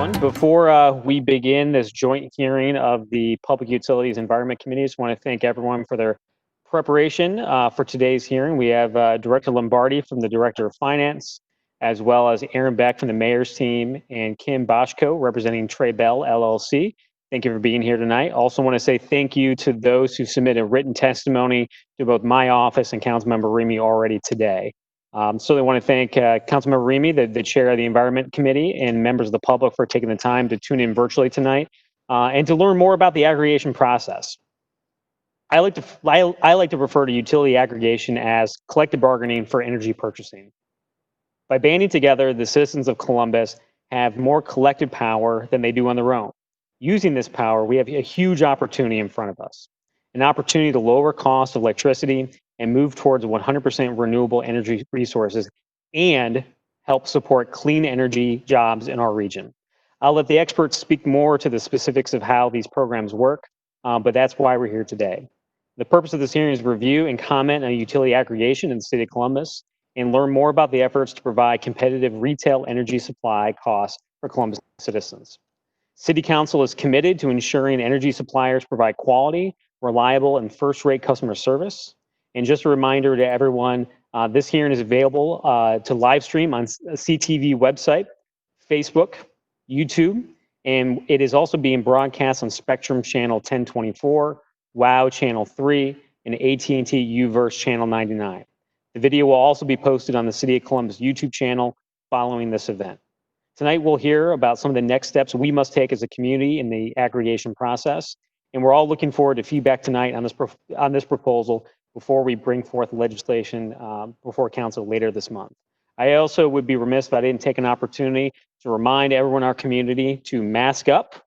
everyone. Before we begin this joint hearing of the Public Utilities Environment Committee, I just want to thank everyone for their preparation for today's hearing. We have Director Lombardi from the Director of Finance, as well as Aaron Beck from the Mayor's team, and Kim Boschko representing Trebel LLC. Thank you for being here tonight. Also want to say thank you to those who submitted written testimony to both my office and Councilmember Remy already today. So I want to thank Councilmember Remy, the chair of the Environment Committee, and members of the public for taking the time to tune in virtually tonight and to learn more about the aggregation process. I like to refer to utility aggregation as collective bargaining for energy purchasing. By banding together, the citizens of Columbus have more collective power than they do on their own. Using this power, we have a huge opportunity in front of us, an opportunity to lower cost of electricity and move towards 100% renewable energy resources and help support clean energy jobs in our region. I'll let the experts speak more to the specifics of how these programs work, but that's why we're here today. The purpose of this hearing is to review and comment on utility aggregation in the city of Columbus and learn more about the efforts to provide competitive retail energy supply costs for Columbus citizens. City Council is committed to ensuring energy suppliers provide quality, reliable, and first-rate customer service. And just a reminder to everyone, this hearing is available to live stream on CTV website, Facebook, YouTube, and it is also being broadcast on Spectrum Channel 1024, WOW Channel 3, and AT&T UVerse Channel 99. The video will also be posted on the City of Columbus YouTube channel following this event. Tonight, we'll hear about some of the next steps we must take as a community in the aggregation process, and we're all looking forward to feedback tonight on this proposal before we bring forth legislation before council later this month. I also would be remiss if I didn't take an opportunity to remind everyone in our community to mask up.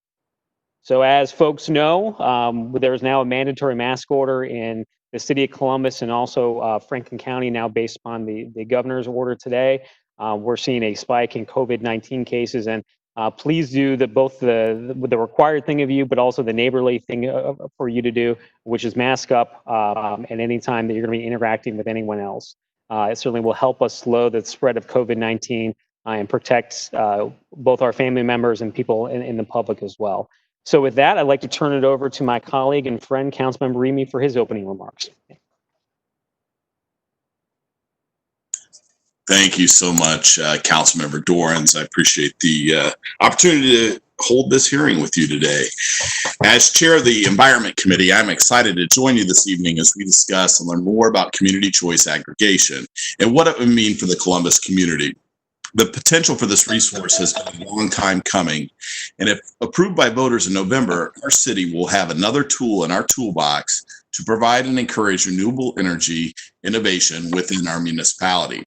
So as folks know, there's now a mandatory mask order in the city of Columbus and also Franklin County now based upon the governor's order today. We're seeing a spike in COVID-19 cases, and please do both the required thing of you, but also the neighborly thing for you to do, which is mask up at any time that you're going to be interacting with anyone else. It certainly will help us slow the spread of COVID-19 and protect both our family members and people in the public as well. So with that, I'd like to turn it over to my colleague and friend, Councilmember Remy, for his opening remarks. Thank you so much, Councilmember Dorans. I appreciate the opportunity to hold this hearing with you today. As chair of the Environment Committee, I'm excited to join you this evening as we discuss and learn more about community choice aggregation and what it would mean for the Columbus community. The potential for this resource has been a long time coming, and if approved by voters in November, our city will have another tool in our toolbox to provide and encourage renewable energy innovation within our municipality.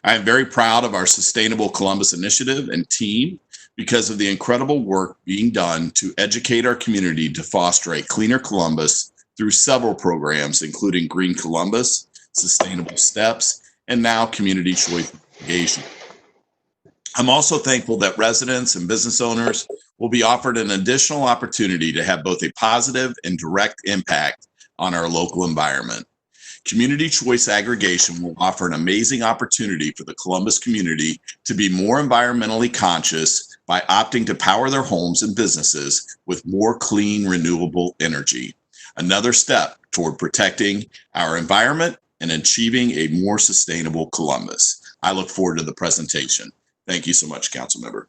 I am very proud of our Sustainable Columbus initiative and team because of the incredible work being done to educate our community to foster a cleaner Columbus through several programs, including Green Columbus, Sustainable Steps, and now Community Choice Aggregation. I'm also thankful that residents and business owners will be offered an additional opportunity to have both a positive and direct impact on our local environment. Community choice aggregation will offer an amazing opportunity for the Columbus community to be more environmentally conscious by opting to power their homes and businesses with more clean, renewable energy. Another step toward protecting our environment and achieving a more sustainable Columbus. I look forward to the presentation. Thank you so much, Councilmember.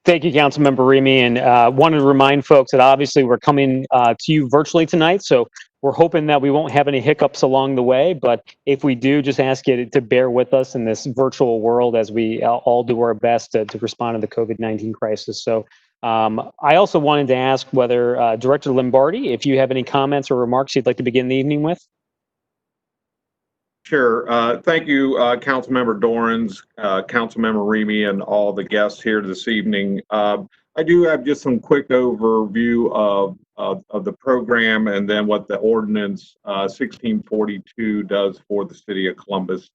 Thank you, Councilmember Remy, and wanted to remind folks that obviously we're coming to you virtually tonight, so we're hoping that we won't have any hiccups along the way, but if we do, just ask you to bear with us in this virtual world as we all do our best to respond to the COVID-19 crisis. So I also wanted to ask whether Director Lombardi, if you have any comments or remarks you'd like to begin the evening with? Sure. Thank you, Councilmember Dorans, Councilmember Remy, and all the guests here this evening. I do have just some quick overview of the program and then what the ordinance 1642 does for the city of Columbus.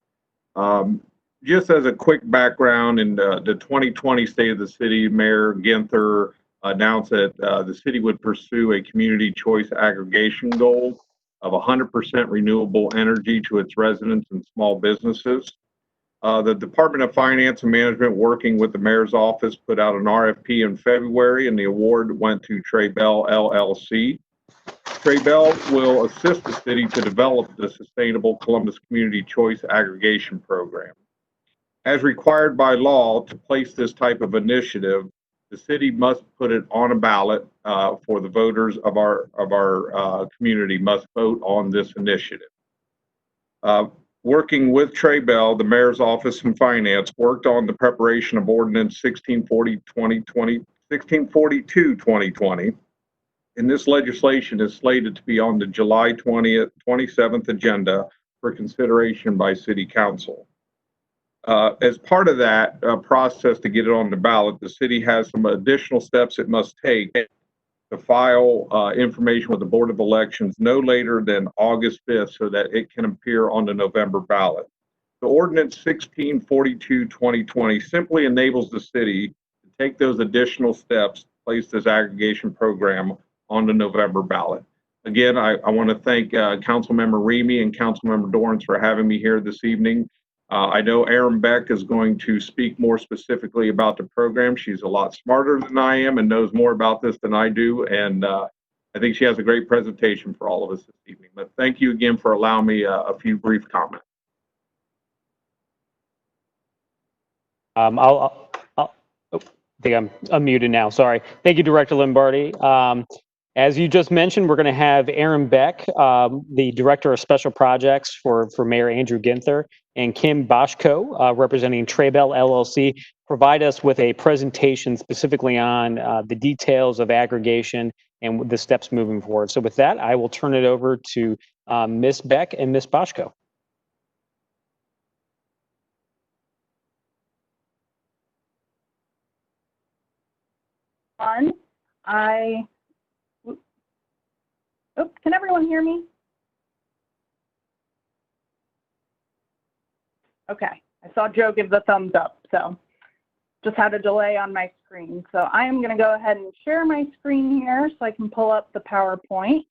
Just as a quick background, in the 2020 State of the City, Mayor Ginther announced that the city would pursue a community choice aggregation goal of 100% renewable energy to its residents and small businesses. The Department of Finance and Management, working with the mayor's office, put out an RFP in February, and the award went to Trebel LLC. Trebel will assist the city to develop the Sustainable Columbus Community Choice Aggregation Program. As required by law to place this type of initiative, the city must put it on a ballot for the voters of our community must vote on this initiative. Working with Trebel, the mayor's office and finance worked on the preparation of ordinance 1642-2020. And this legislation is slated to be on the July 27th agenda for consideration by City Council. As part of that process to get it on the ballot, the city has some additional steps it must take to file information with the Board of Elections no later than August 5th so that it can appear on the November ballot. The ordinance 1642-2020 simply enables the city to take those additional steps to place this aggregation program on the November ballot. Again, I want to thank Councilmember Remy and Councilmember Dorans for having me here this evening. I know Beck is going to speak more specifically about the program. She's a lot smarter than I am and knows more about this than I do. And I think she has a great presentation for all of us this evening. But thank you again for allowing me a few brief comments. I think I'm unmuted now. Sorry. Thank you, Director Lombardi. As you just mentioned, we're going to have Beck, the Director of Special Projects for Mayor Andrew Ginther, and Kim Boschko, representing Trebel LLC, provide us with a presentation specifically on the details of aggregation and the steps moving forward. So with that, I will turn it over to Ms. Beck and Ms. Boschko. Can everyone hear me? Okay, I saw Joe give the thumbs up, so just had a delay on my screen. So I am going to go ahead and share my screen here so I can pull up the PowerPoint.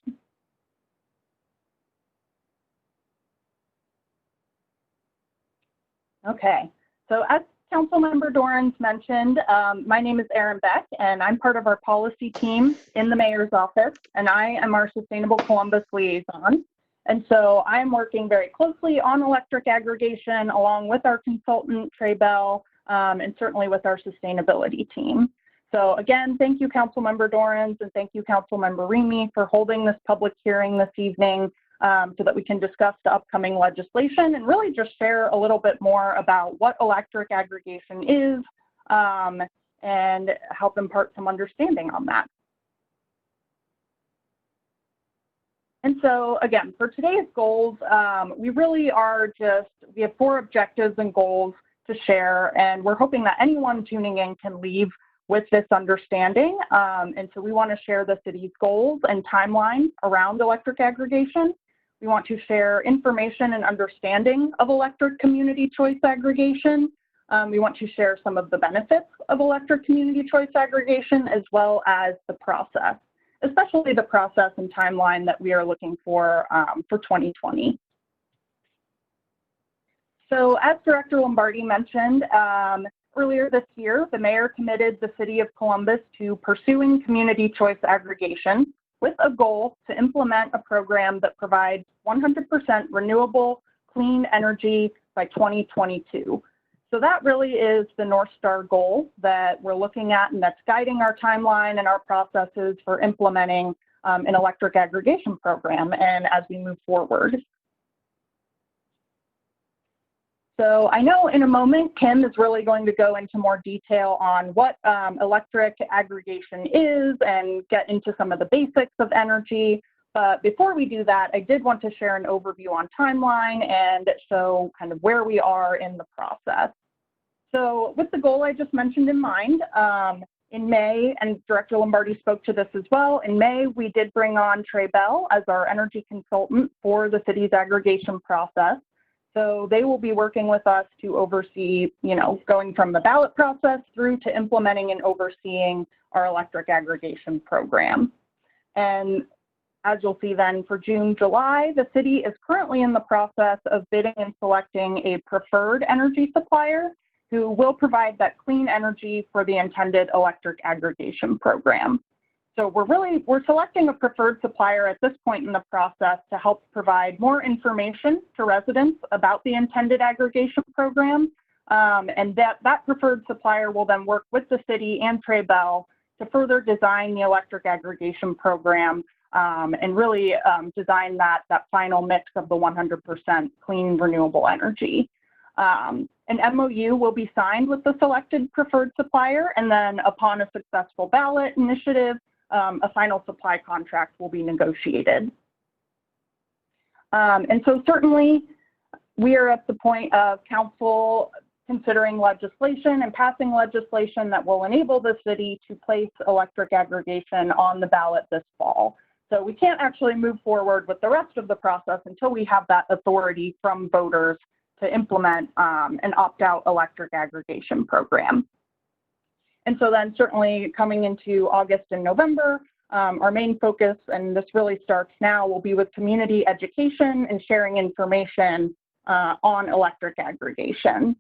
Okay, so as Councilmember Dorans mentioned, my name is Beck, and I'm part of our policy team in the mayor's office, and I am our Sustainable Columbus liaison. And so I'm working very closely on electric aggregation along with our consultant, Trebel, and certainly with our sustainability team. So again, thank you, Councilmember Dorans, and thank you, Councilmember Remy, for holding this public hearing this evening so that we can discuss the upcoming legislation and really just share a little bit more about what electric aggregation is and help impart some understanding on that. And so again, for today's goals, we really are we have 4 objectives and goals to share, and we're hoping that anyone tuning in can leave with this understanding. And so we want to share the city's goals and timeline around electric aggregation. We want to share information and understanding of electric community choice aggregation. We want to share some of the benefits of electric community choice aggregation, as well as the process, especially the process and timeline that we are looking for 2020. So as Director Lombardi mentioned, earlier this year, the mayor committed the city of Columbus to pursuing community choice aggregation with a goal to implement a program that provides 100% renewable, clean energy by 2022. So that really is the North Star goal that we're looking at, and that's guiding our timeline and our processes for implementing an electric aggregation program and as we move forward. So I know in a moment, Kim is really going to go into more detail on what electric aggregation is and get into some of the basics of energy. But before we do that, I did want to share an overview on timeline and show kind of where we are in the process. So with the goal I just mentioned in mind, in May, and Director Lombardi spoke to this as well, in May, we did bring on Trebel as our energy consultant for the city's aggregation process. So they will be working with us to oversee, going from the ballot process through to implementing and overseeing our electric aggregation program. And As you'll see then, for June, July, the city is currently in the process of bidding and selecting a preferred energy supplier who will provide that clean energy for the intended electric aggregation program. So we're selecting a preferred supplier at this point in the process to help provide more information to residents about the intended aggregation program. And that preferred supplier will then work with the city and Trebel to further design the electric aggregation program and really design that final mix of the 100% clean renewable energy. An MOU will be signed with the selected preferred supplier, and then upon a successful ballot initiative, a final supply contract will be negotiated. And so certainly we are at the point of council considering legislation and passing legislation that will enable the city to place electric aggregation on the ballot this fall. So we can't actually move forward with the rest of the process until we have that authority from voters to implement an opt-out electric aggregation program. And so then certainly coming into August and November, our main focus, and this really starts now, will be with community education and sharing information on electric aggregation.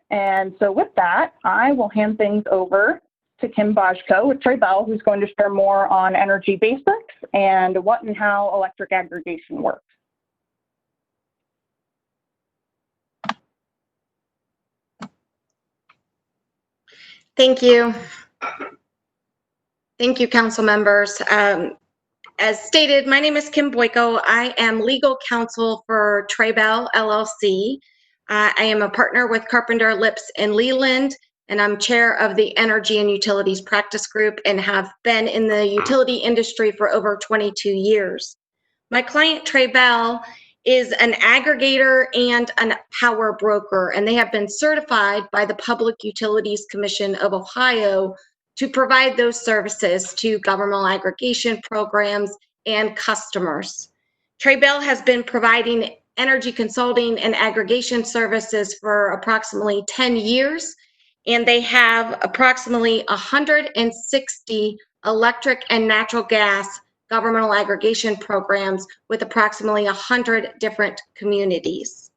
And so with that, I will hand things over to Kim Bajko with Trebel, who's going to share more on energy basics and what and how electric aggregation works. Thank you. Thank you, council members. As stated, my name is Kim Boyko. I am legal counsel for Trebel LLC. I am a partner with Carpenter, Lips, and Leland, and I'm chair of the Energy and Utilities Practice Group and have been in the utility industry for over 22 years. My client, Trebel, is an aggregator and a power broker, and they have been certified by the Public Utilities Commission of Ohio to provide those services to governmental aggregation programs and customers. Trebel has been providing energy consulting and aggregation services for approximately 10 years, and they have approximately 160 electric and natural gas governmental aggregation programs with approximately 100 different communities.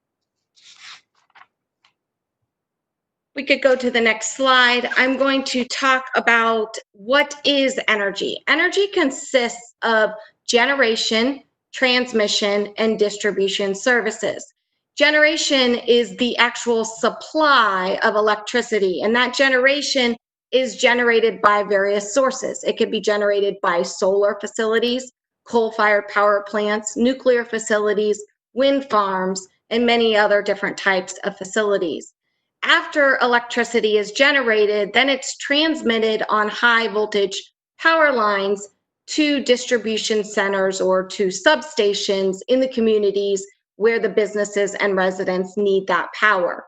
We could go to the next slide. I'm going to talk about what is energy. Energy consists of generation, transmission, and distribution services. Generation is the actual supply of electricity, and that generation is generated by various sources. It could be generated by solar facilities, coal-fired power plants, nuclear facilities, wind farms, and many other different types of facilities. After electricity is generated, then it's transmitted on high voltage power lines to distribution centers or to substations in the communities where the businesses and residents need that power.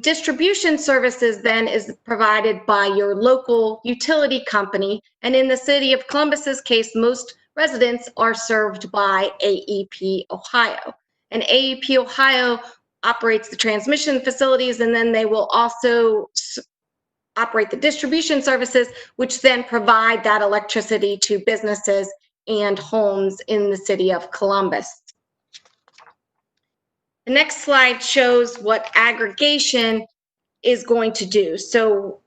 Distribution services then is provided by your local utility company, and in the city of Columbus's case, most residents are served by AEP Ohio. And AEP Ohio operates the transmission facilities, and then they will also operate the distribution services, which then provide that electricity to businesses and homes in the city of Columbus. The next slide shows what aggregation is going to do. So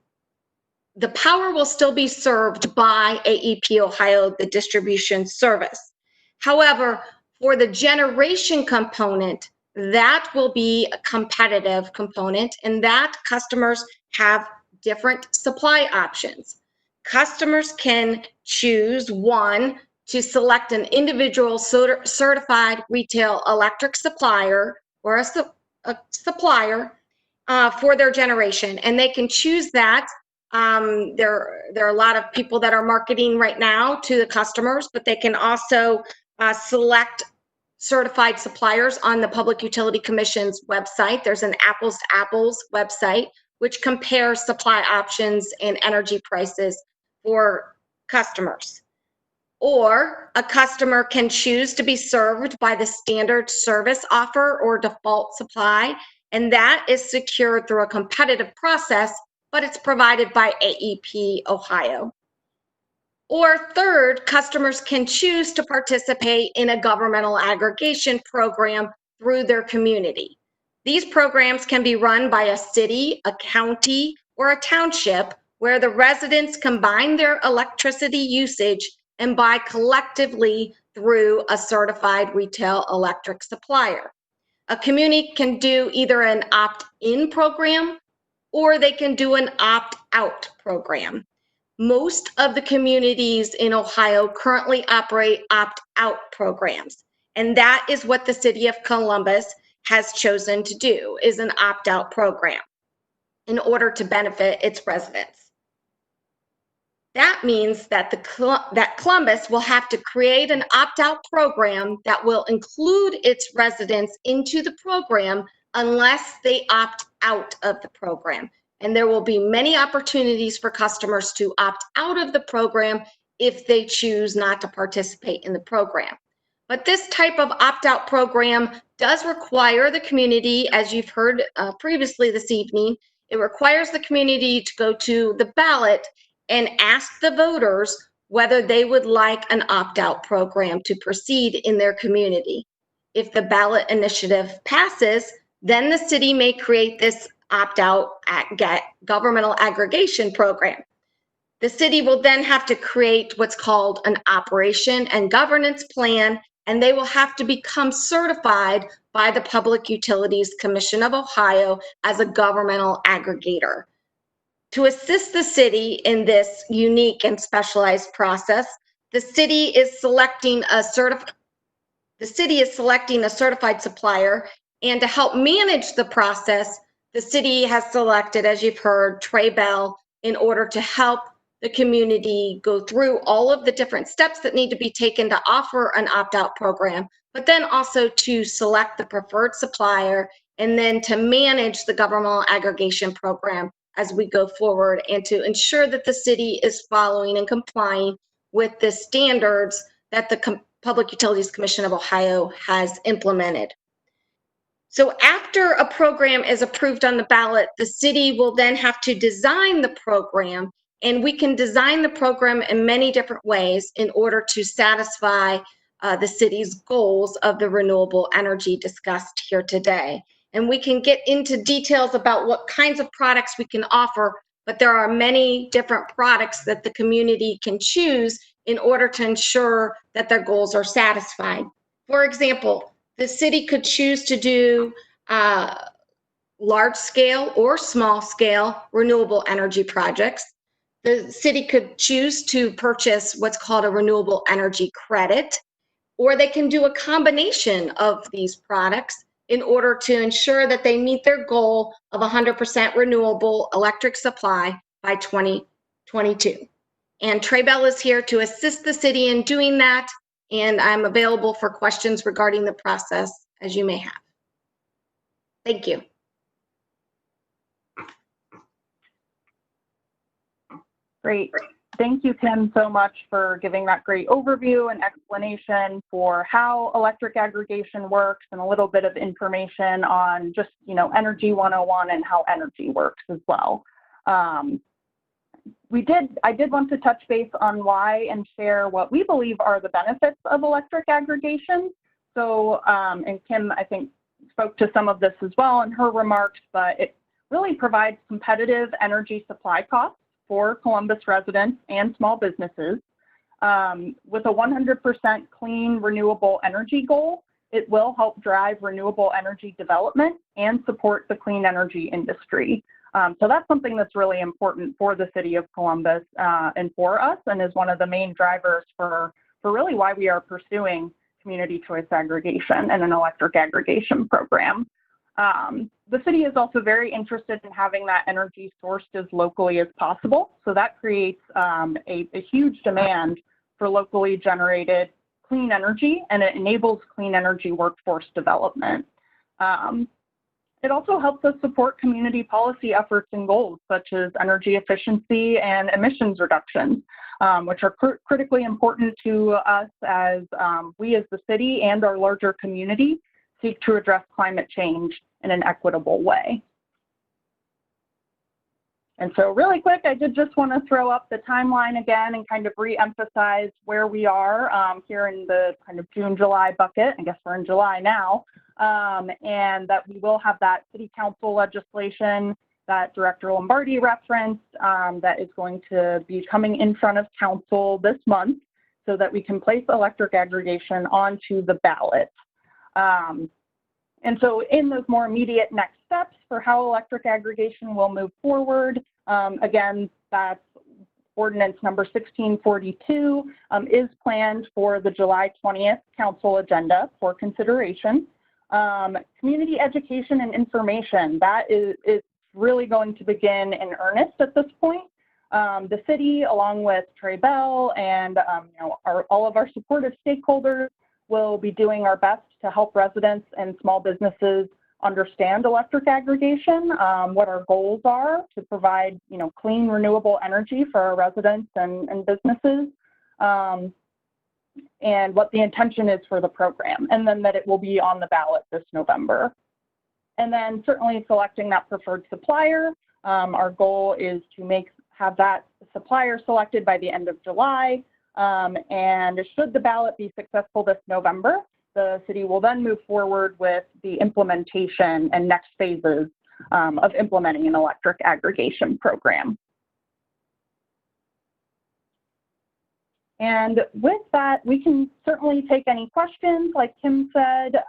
the power will still be served by AEP Ohio, the distribution service. However, for the generation component, that will be a competitive component, and that customers have different supply options. Customers can choose, one, to select an individual certified retail electric supplier or a supplier for their generation, and they can choose that. There are a lot of people that are marketing right now to the customers, but they can also select certified suppliers on the Public Utility Commission's website. There's an apples to apples website, which compares supply options and energy prices for customers. Or a customer can choose to be served by the standard service offer or default supply, and that is secured through a competitive process, but it's provided by AEP Ohio. Or third, customers can choose to participate in a governmental aggregation program through their community. These programs can be run by a city, a county, or a township where the residents combine their electricity usage and buy collectively through a certified retail electric supplier. A community can do either an opt-in program or they can do an opt-out program. Most of the communities in Ohio currently operate opt-out programs, and that is what the City of Columbus has chosen to do, is an opt-out program in order to benefit its residents. That means that that Columbus will have to create an opt-out program that will include its residents into the program unless they opt out of the program. And there will be many opportunities for customers to opt out of the program if they choose not to participate in the program. But this type of opt-out program does require the community, as you've heard previously this evening, it requires the community to go to the ballot and ask the voters whether they would like an opt-out program to proceed in their community. If the ballot initiative passes, then the city may create this opt-out governmental aggregation program. The city will then have to create what's called an operation and governance plan, and they will have to become certified by the Public Utilities Commission of Ohio as a governmental aggregator. To assist the city in this unique and specialized process, the city is selecting a certified supplier, and to help manage the process, the city has selected, as you've heard, Trebel in order to help the community go through all of the different steps that need to be taken to offer an opt-out program, but then also to select the preferred supplier and then to manage the governmental aggregation program as we go forward, and to ensure that the city is following and complying with the standards that the Public Utilities Commission of Ohio has implemented. So after a program is approved on the ballot, the city will then have to design the program, and we can design the program in many different ways in order to satisfy the city's goals of the renewable energy discussed here today. And we can get into details about what kinds of products we can offer, but there are many different products that the community can choose in order to ensure that their goals are satisfied. For example, the city could choose to do large scale or small scale renewable energy projects. The city could choose to purchase what's called a renewable energy credit, or they can do a combination of these products in order to ensure that they meet their goal of 100% renewable electric supply by 2022. And Trebel is here to assist the city in doing that, and I'm available for questions regarding the process as you may have. Thank you. Great. Thank you, Kim, so much for giving that great overview and explanation for how electric aggregation works, and a little bit of information on just, Energy 101 and how energy works as well. I did want to touch base on why and share what we believe are the benefits of electric aggregation. So, and Kim, I think, spoke to some of this as well in her remarks, but it really provides competitive energy supply costs for Columbus residents and small businesses. With a 100% clean renewable energy goal, it will help drive renewable energy development and support the clean energy industry. So that's something that's really important for the city of Columbus and for us, and is one of the main drivers for really why we are pursuing community choice aggregation and an electric aggregation program. The city is also very interested in having that energy sourced as locally as possible. So that creates a huge demand for locally generated clean energy, and it enables clean energy workforce development. It also helps us support community policy efforts and goals such as energy efficiency and emissions reductions, which are critically important to us as we as the city and our larger community seek to address climate change in an equitable way. And so really quick, I did just want to throw up the timeline again and kind of re-emphasize where we are here in the kind of June, July bucket. I guess we're in July now. And that we will have that city council legislation that Director Lombardi referenced that is going to be coming in front of council this month so that we can place electric aggregation onto the ballot. And so in those more immediate next steps for how electric aggregation will move forward, again, that's ordinance number 1642 is planned for the July 20th council agenda for consideration. Community education and information, that is really going to begin in earnest at this point. The city, along with Trebel and all of our supportive stakeholders, will be doing our best to help residents and small businesses understand electric aggregation, what our goals are to provide clean, renewable energy for our residents and businesses, and what the intention is for the program, and then that it will be on the ballot this November. And then certainly selecting that preferred supplier. Our goal is to have that supplier selected by the end of July. And should the ballot be successful this November, the city will then move forward with the implementation and next phases of implementing an electric aggregation program. And with that, we can certainly take any questions. Like Kim said,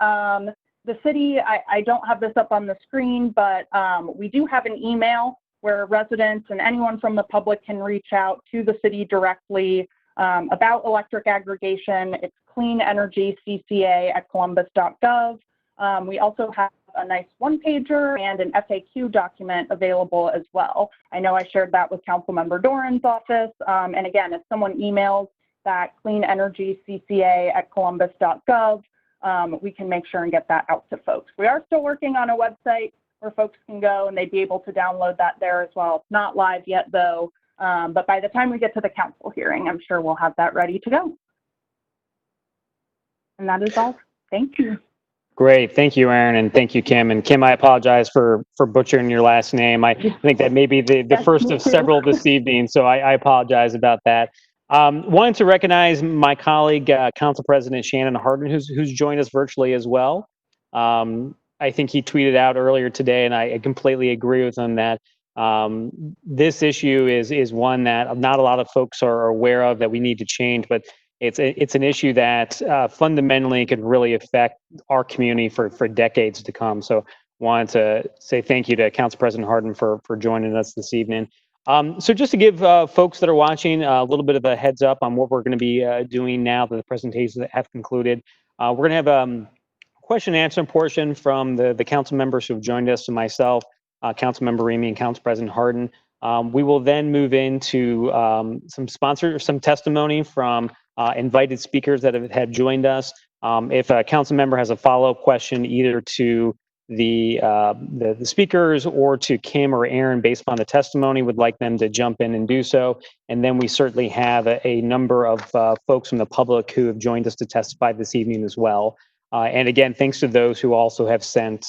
the city, I don't have this up on the screen, but we do have an email where residents and anyone from the public can reach out to the city directly about electric aggregation. It's cleanenergycca@columbus.gov. We also have a nice one-pager and an FAQ document available as well. I know I shared that with Councilmember Dorans' office. And again, if someone emails that cleanenergycca@columbus.gov, we can make sure and get that out to folks. We are still working on a website where folks can go and they'd be able to download that there as well. It's not live yet though, but by the time we get to the council hearing, I'm sure we'll have that ready to go. And that is all. Thank you. Great. Thank you, Aaron, and thank you, Kim. And Kim, I apologize for butchering your last name. I think that may be the first of several this evening, so I apologize about that. Wanted to recognize my colleague, Council President Shannon Hardin, who's joined us virtually as well. I think he tweeted out earlier today, and I completely agree with him that this issue is one that not a lot of folks are aware of that we need to change, but it's an issue that fundamentally could really affect our community for decades to come. So wanted to say thank you to Council President Hardin for joining us this evening. So just to give folks that are watching a little bit of a heads up on what we're going to be doing now that the presentations have concluded. We're going to have a question and answer portion from the council members who have joined us, and myself, Councilmember Remy, and Council President Hardin. We will then move into some testimony from invited speakers that have joined us. If a council member has a follow-up question either to the speakers or to Kim or Aaron based on the testimony, would like them to jump in and do so. And then we certainly have a number of folks from the public who have joined us to testify this evening as well. And again, thanks to those who also have sent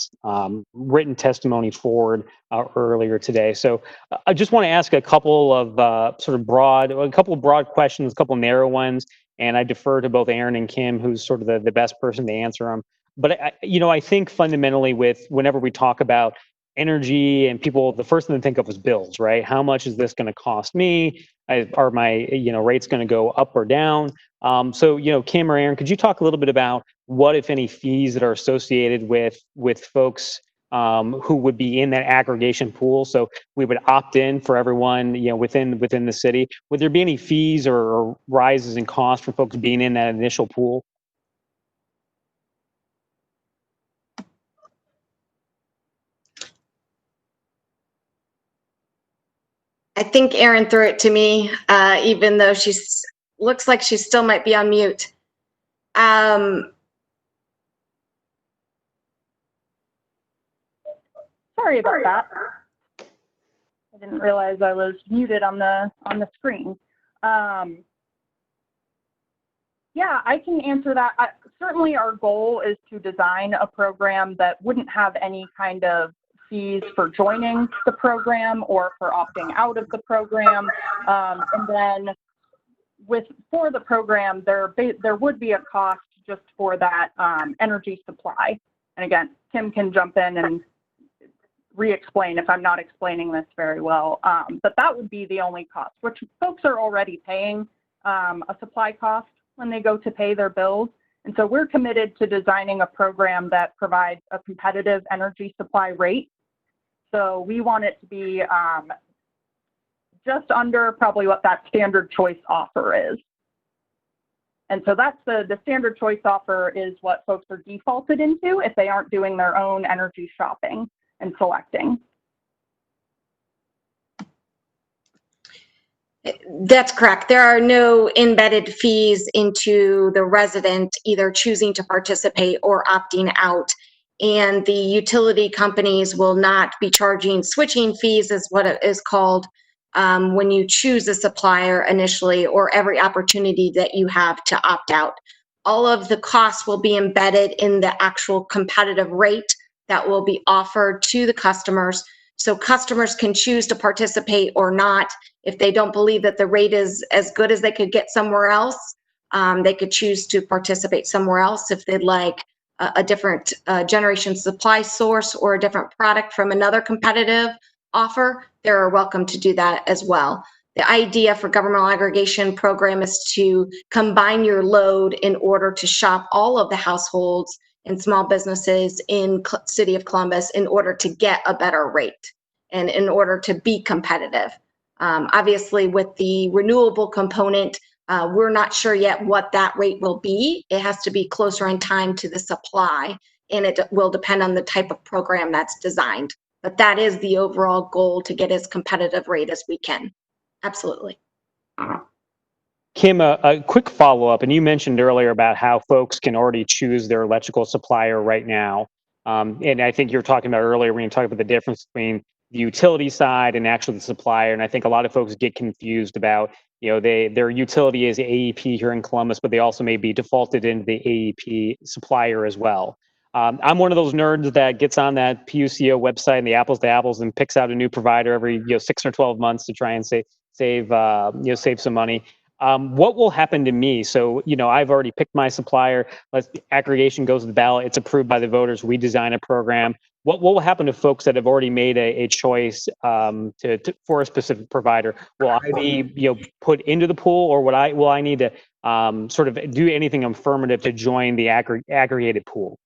written testimony forward earlier today. So I just want to ask a couple of broad questions, a couple narrow ones, and I defer to both Aaron and Kim, who's sort of the best person to answer them. But I think fundamentally whenever we talk about energy and people, the first thing to think of is bills, right? How much is this going to cost me? Are my rates going to go up or down? So Kim or Aaron, could you talk a little bit about what, if any, fees that are associated with folks who would be in that aggregation pool? So we would opt in for everyone within the city. Would there be any fees or rises in cost for folks being in that initial pool? I think Erin threw it to me, even though looks like she still might be on mute. Sorry about that. I didn't realize I was muted on the screen. Yeah, I can answer that. Certainly our goal is to design a program that wouldn't have any kind of fees for joining the program or for opting out of the program. And then for the program, there would be a cost just for that energy supply. And again, Kim can jump in and re-explain if I'm not explaining this very well. But that would be the only cost, which folks are already paying a supply cost when they go to pay their bills. And so we're committed to designing a program that provides a competitive energy supply rate. So we want it to be just under probably what that standard choice offer is. And so that's the standard choice offer is what folks are defaulted into if they aren't doing their own energy shopping and selecting. That's correct. There are no embedded fees into the resident either choosing to participate or opting out. And the utility companies will not be charging switching fees, is what it is called, when you choose a supplier initially, or every opportunity that you have to opt out. All of the costs will be embedded in the actual competitive rate that will be offered to the customers. So customers can choose to participate or not. If they don't believe that the rate is as good as they could get somewhere else, they could choose to participate somewhere else. If they'd like a different generation supply source or a different product from another competitive offer, they're welcome to do that as well. The idea for governmental aggregation program is to combine your load in order to shop all of the households and small businesses in City of Columbus in order to get a better rate and in order to be competitive. Obviously, with the renewable component, we're not sure yet what that rate will be. It has to be closer in time to the supply, and it will depend on the type of program that's designed. But that is the overall goal, to get as competitive rate as we can. Absolutely. Kim, a quick follow-up, and you mentioned earlier about how folks can already choose their electrical supplier right now. And I think you were talking about earlier when you talked about the difference between the utility side and actually the supplier. And I think a lot of folks get confused about, their utility is AEP here in Columbus, but they also may be defaulted into the AEP supplier as well. I'm one of those nerds that gets on that PUCO website and the apples to apples and picks out a new provider every 6 or 12 months to try and save some money. What will happen to me? So, I've already picked my supplier. Aggregation goes to the ballot. It's approved by the voters. We design a program. What will happen to folks that have already made a choice for a specific provider? Will I be put into the pool, or will I need to sort of do anything affirmative to join the aggregated pool?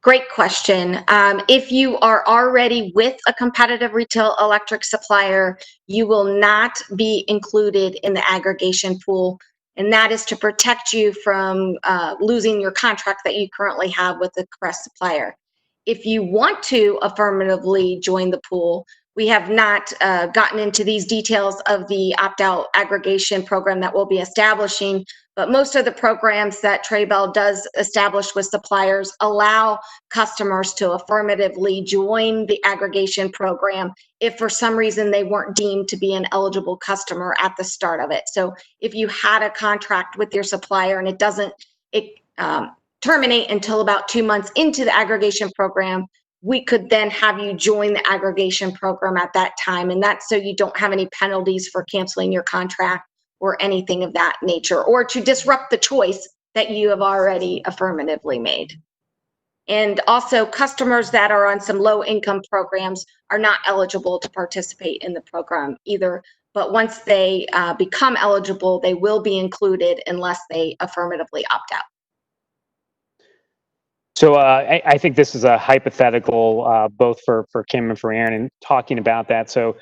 Great question. If you are already with a competitive retail electric supplier, you will not be included in the aggregation pool. And that is to protect you from losing your contract that you currently have with the correct supplier. If you want to affirmatively join the pool, we have not gotten into these details of the opt-out aggregation program that we'll be establishing, but most of the programs that Trebel does establish with suppliers allow customers to affirmatively join the aggregation program if for some reason they weren't deemed to be an eligible customer at the start of it. So if you had a contract with your supplier and it doesn't terminate until about 2 months into the aggregation program, we could then have you join the aggregation program at that time. And that's so you don't have any penalties for canceling your contract or anything of that nature, or to disrupt the choice that you have already affirmatively made. And also, customers that are on some low income programs are not eligible to participate in the program either. But once they become eligible, they will be included unless they affirmatively opt out. So I think this is a hypothetical, both for Kim and for Aaron, and talking about that. So,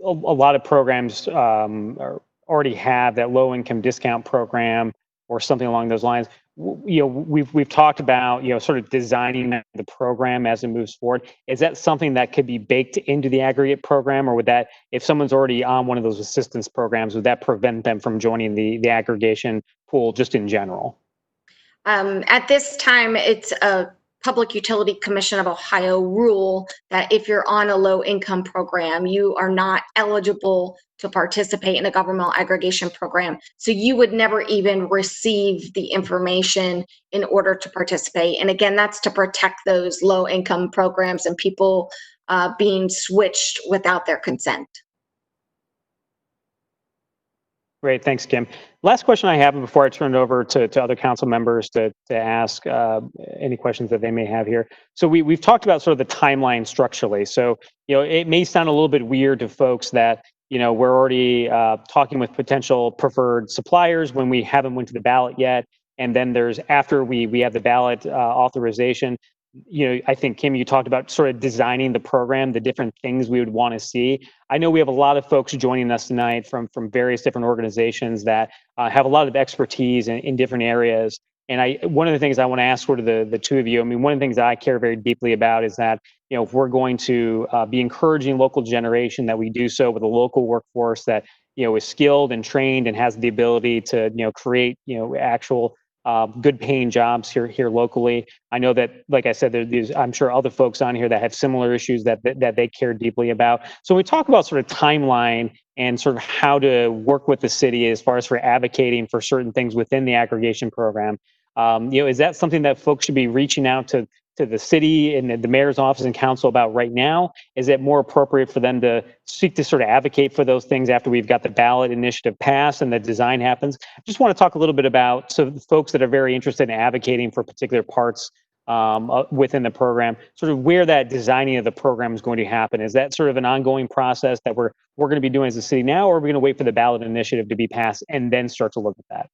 a lot of programs already have that low income discount program or something along those lines. We've talked about, sort of designing the program as it moves forward. Is that something that could be baked into the aggregate program, or would that, if someone's already on one of those assistance programs, would that prevent them from joining the aggregation pool just in general? At this time, it's a Public Utility Commission of Ohio rule that if you're on a low income program, you are not eligible to participate in a governmental aggregation program. So you would never even receive the information in order to participate. And again, that's to protect those low income programs and people being switched without their consent. Great, thanks, Kim. Last question I have before I turn it over to other council members to ask any questions that they may have here. So we've talked about sort of the timeline structurally. So, it may sound a little bit weird to folks that, we're already talking with potential preferred suppliers when we haven't went to the ballot yet. And then there's, after we have the ballot authorization, I think, Kim, you talked about sort of designing the program, the different things we would want to see. I know we have a lot of folks joining us tonight from various different organizations that have a lot of expertise in different areas. And one of the things I want to ask sort of the two of you, one of the things that I care very deeply about is that, if we're going to be encouraging local generation, that we do so with a local workforce that, is skilled and trained and has the ability to, create, actual good paying jobs here locally. I know that, like I said, there's I'm sure other folks on here that have similar issues that they care deeply about. So we talk about sort of timeline and sort of how to work with the city as far as for advocating for certain things within the aggregation program. Is that something that folks should be reaching out to the city and the mayor's office and council about right now? Is it more appropriate for them to seek to sort of advocate for those things after we've got the ballot initiative passed and the design happens? I just want to talk a little bit about the folks that are very interested in advocating for particular parts within the program, sort of where that designing of the program is going to happen. Is that sort of an ongoing process that we're going to be doing as a city now, or are we going to wait for the ballot initiative to be passed and then start to look at that?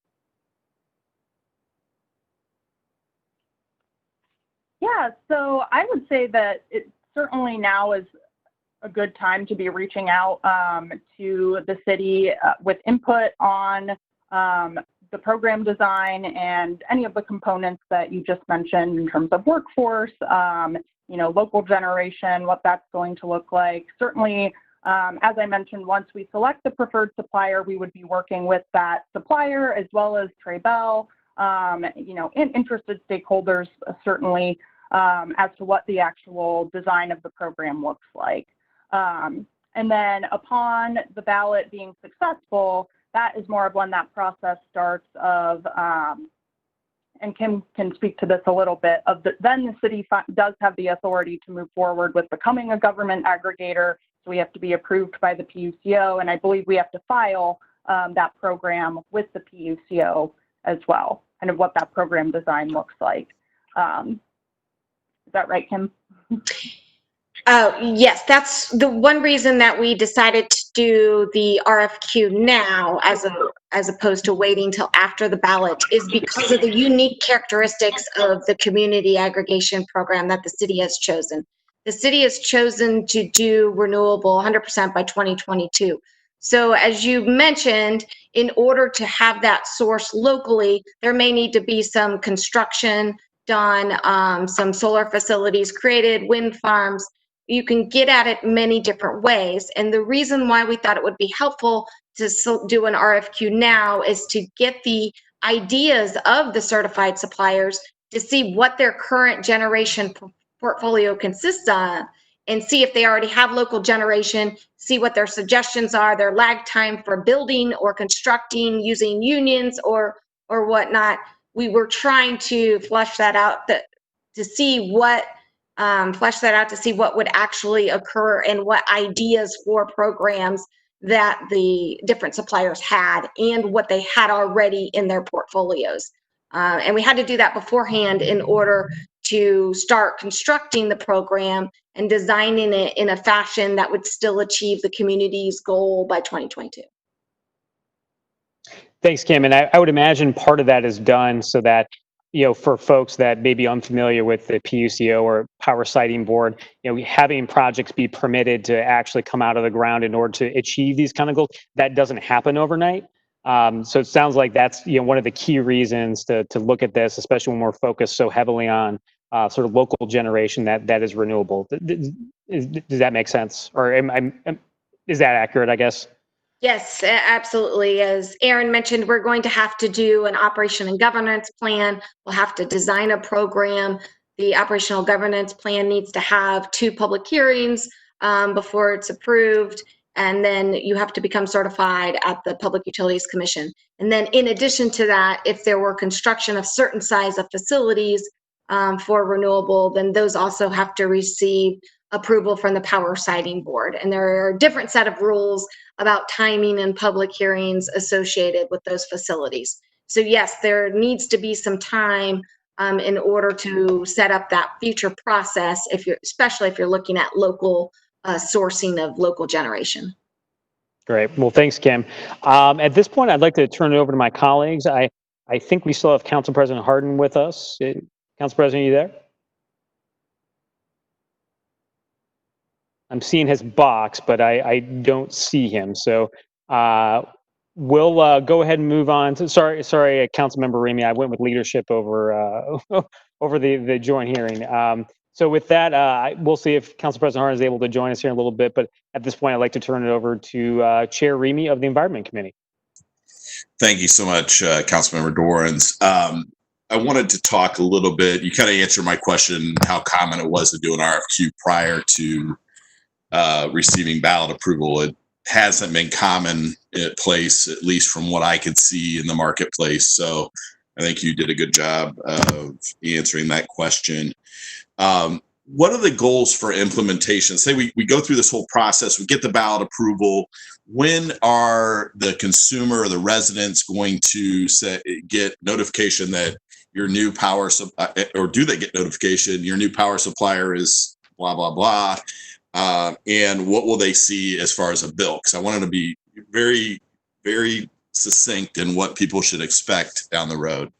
Yeah, so I would say that it certainly now is a good time to be reaching out to the city with input on the program design and any of the components that you just mentioned in terms of workforce, local generation, what that's going to look like. Certainly, as I mentioned, once we select the preferred supplier, we would be working with that supplier as well as Trebel, and interested stakeholders certainly, as to what the actual design of the program looks like. And then upon the ballot being successful, that is more of when that process starts of, and Kim can speak to this a little bit, then the city does have the authority to move forward with becoming a government aggregator. So we have to be approved by the PUCO, and I believe we have to file that program with the PUCO as well, kind of what that program design looks like. Is that right, Kim? Yes, that's the one reason that we decided to do the RFQ now as opposed to waiting till after the ballot is because of the unique characteristics of the community aggregation program that the city has chosen. The city has chosen to do renewable 100% by 2022. So as you mentioned, in order to have that source locally, there may need to be some construction done, some solar facilities created, wind farms. You can get at it many different ways. And the reason why we thought it would be helpful to do an RFQ now is to get the ideas of the certified suppliers to see what their current generation portfolio consists of and see if they already have local generation, see what their suggestions are, their lag time for building or constructing using unions or whatnot. We were trying to flesh that out to see what would actually occur and what ideas for programs that the different suppliers had and what they had already in their portfolios. And we had to do that beforehand in order to start constructing the program and designing it in a fashion that would still achieve the community's goal by 2022. Thanks, Kim. And I would imagine part of that is done so that, for folks that may be unfamiliar with the PUCO or Power Siting Board, having projects be permitted to actually come out of the ground in order to achieve these kind of goals, that doesn't happen overnight. So it sounds like that's one of the key reasons to look at this, especially when we're focused so heavily on sort of local generation that is renewable. Does that make sense? Or is that accurate, I guess? Yes, absolutely. As Aaron mentioned, we're going to have to do an operation and governance plan. We'll have to design a program. The operational governance plan needs to have 2 public hearings before it's approved. And then you have to become certified at the Public Utilities Commission. And then in addition to that, if there were construction of certain size of facilities for renewable, then those also have to receive approval from the Power Siting Board. And there are a different set of rules about timing and public hearings associated with those facilities. So yes, there needs to be some time in order to set up that future process, especially if you're looking at local sourcing of local generation. Great. Well, thanks, Kim. At this point, I'd like to turn it over to my colleagues. I think we still have Council President Harden with us. Council President, are you there? I'm seeing his box, but I don't see him. So we'll go ahead and move on to, sorry, Councilmember Remy, I went with leadership over over the joint hearing. So with that, we'll see if Council President Harden is able to join us here in a little bit. But at this point, I'd like to turn it over to Chair Remy of the Environment Committee. Thank you so much, Councilmember Dorans. I wanted to talk a little bit. You kind of answered my question, how common it was to do an RFQ prior to receiving ballot approval. It hasn't been common at place, at least from what I could see in the marketplace. So I think you did a good job of answering that question. What are the goals for implementation? Say we go through this whole process, we get the ballot approval. When are the consumer or the residents going to get notification that your new power, or do they get notification your new power supplier is blah, blah, blah? And what will they see as far as a bill? Because I wanted to be very, very succinct in what people should expect down the road.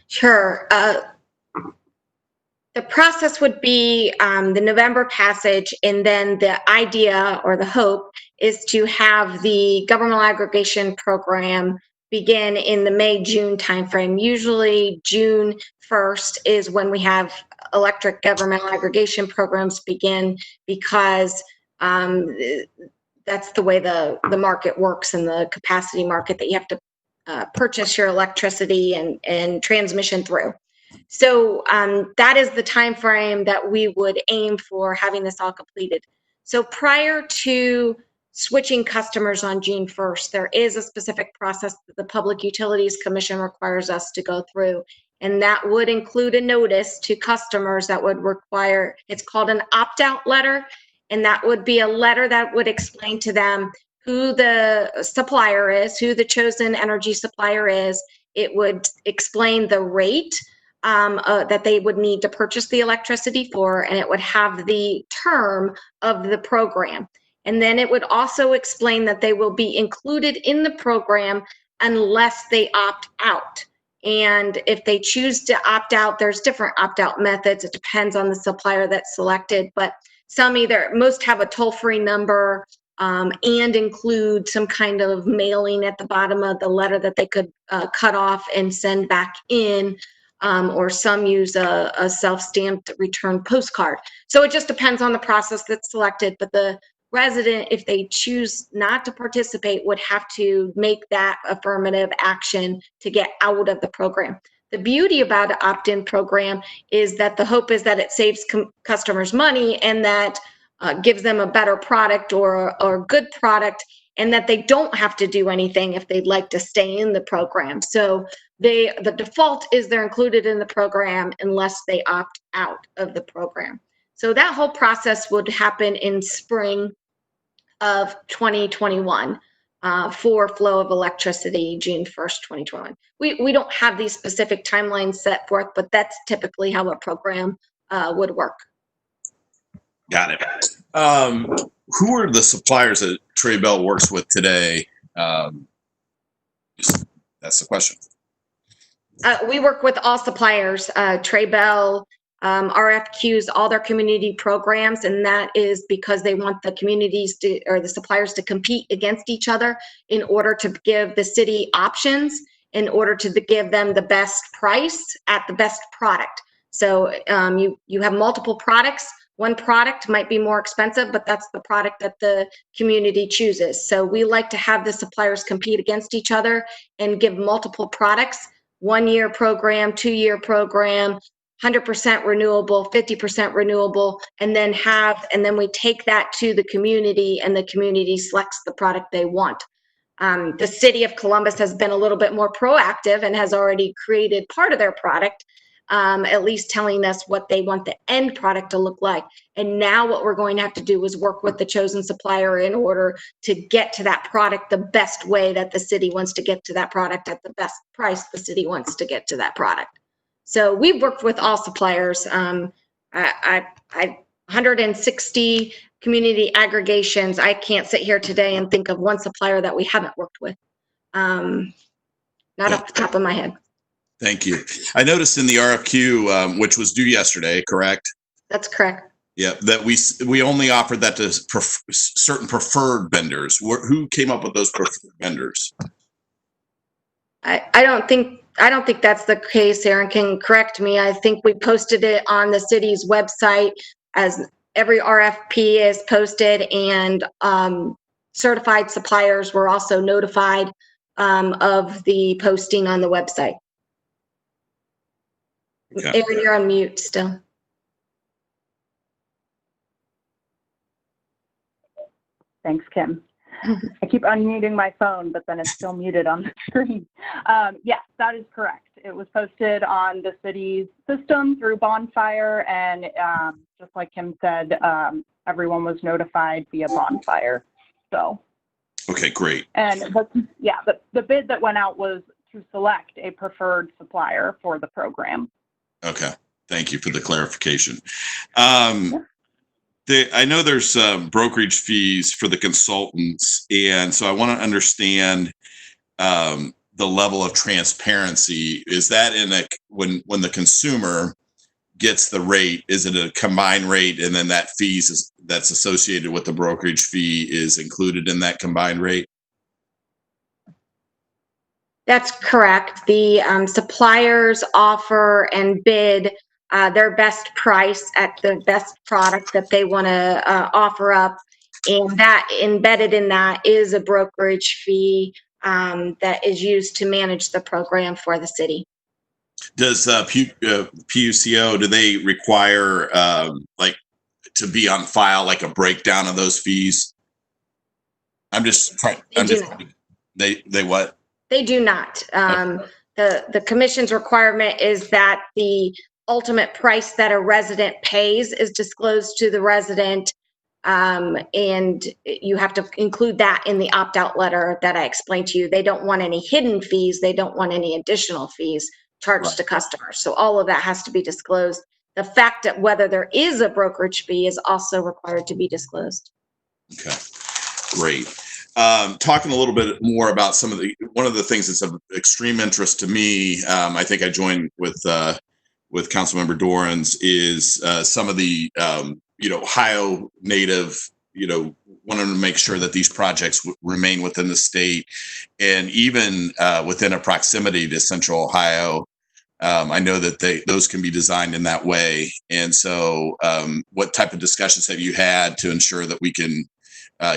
Sure. The process would be the November passage, and then the idea or the hope is to have the governmental aggregation program begin in the May-June timeframe. Usually June 1st is when we have electric governmental aggregation programs begin, because that's the way the market works in the capacity market, that you have to purchase your electricity and transmission through. So that is the time frame that we would aim for having this all completed. So prior to switching customers on June 1st, there is a specific process that the Public Utilities Commission requires us to go through. And that would include a notice to customers that would require, it's called an opt-out letter. And that would be a letter that would explain to them who the supplier is, who the chosen energy supplier is. It would explain the rate that they would need to purchase the electricity for, and it would have the term of the program. And then it would also explain that they will be included in the program unless they opt out. And if they choose to opt out, there's different opt-out methods. It depends on the supplier that's selected, but most have a toll-free number and include some kind of mailing at the bottom of the letter that they could cut off and send back in. Or some use a self-stamped return postcard. So it just depends on the process that's selected, but the resident, if they choose not to participate, would have to make that affirmative action to get out of the program. The beauty about an opt-in program is that the hope is that it saves customers money, and that gives them a better product or a good product, and that they don't have to do anything if they'd like to stay in the program. So the default is they're included in the program unless they opt out of the program. So that whole process would happen in spring of 2021 for flow of electricity, June 1st, 2021. We don't have these specific timelines set forth, but that's typically how a program would work. Got it. Who are the suppliers that Trebel works with today? That's the question. We work with all suppliers, Trebel, RFQs, all their community programs, and that is because they want the communities or the suppliers to compete against each other in order to give the city options, in order to give them the best price at the best product. So you have multiple products. One product might be more expensive, but that's the product that the community chooses. So we like to have the suppliers compete against each other and give multiple products. 1-year program, 2-year program, 100% renewable, 50% renewable, and then we take that to the community, and the community selects the product they want. The city of Columbus has been a little bit more proactive and has already created part of their product, at least telling us what they want the end product to look like. And now what we're going to have to do is work with the chosen supplier in order to get to that product the best way that the city wants to get to that product at the best price the city wants to get to that product. So we've worked with all suppliers. 160 community aggregations. I can't sit here today and think of one supplier that we haven't worked with. Not off the top of my head. Thank you. I noticed in the RFQ, which was due yesterday, correct? That's correct. Yeah, that we only offered that to certain preferred vendors. Who came up with those preferred vendors? I don't think that's the case. Aaron can correct me. I think we posted it on the city's website as every RFP is posted, and certified suppliers were also notified of the posting on the website. Okay. Aaron, you're on mute still. Thanks, Kim. I keep unmuting my phone, but then it's still muted on the screen. Yes, that is correct. It was posted on the city's system through Bonfire, and just like Kim said, everyone was notified via Bonfire. So. Okay, great. And the bid that went out was to select a preferred supplier for the program. Okay, thank you for the clarification. I know there's brokerage fees for the consultants, and so I want to understand the level of transparency. Is that when the consumer gets the rate, is it a combined rate, and then that fees that's associated with the brokerage fee is included in that combined rate? That's correct. The suppliers offer and bid their best price at the best product that they want to offer up, and that embedded in that is a brokerage fee that is used to manage the program for the city. Does PUCO, do they require to be on file, like a breakdown of those fees? They what? They do not. The commission's requirement is that the ultimate price that a resident pays is disclosed to the resident, and you have to include that in the opt-out letter that I explained to you. They don't want any hidden fees. They don't want any additional fees charged to customers. So all of that has to be disclosed. The fact that whether there is a brokerage fee is also required to be disclosed. Okay, great. Talking a little bit more about one of the things that's of extreme interest to me, I think I joined with Councilmember Dorans, is some of the Ohio native, wanting to make sure that these projects remain within the state, and even within a proximity to Central Ohio. I know that those can be designed in that way, and so what type of discussions have you had to ensure that we can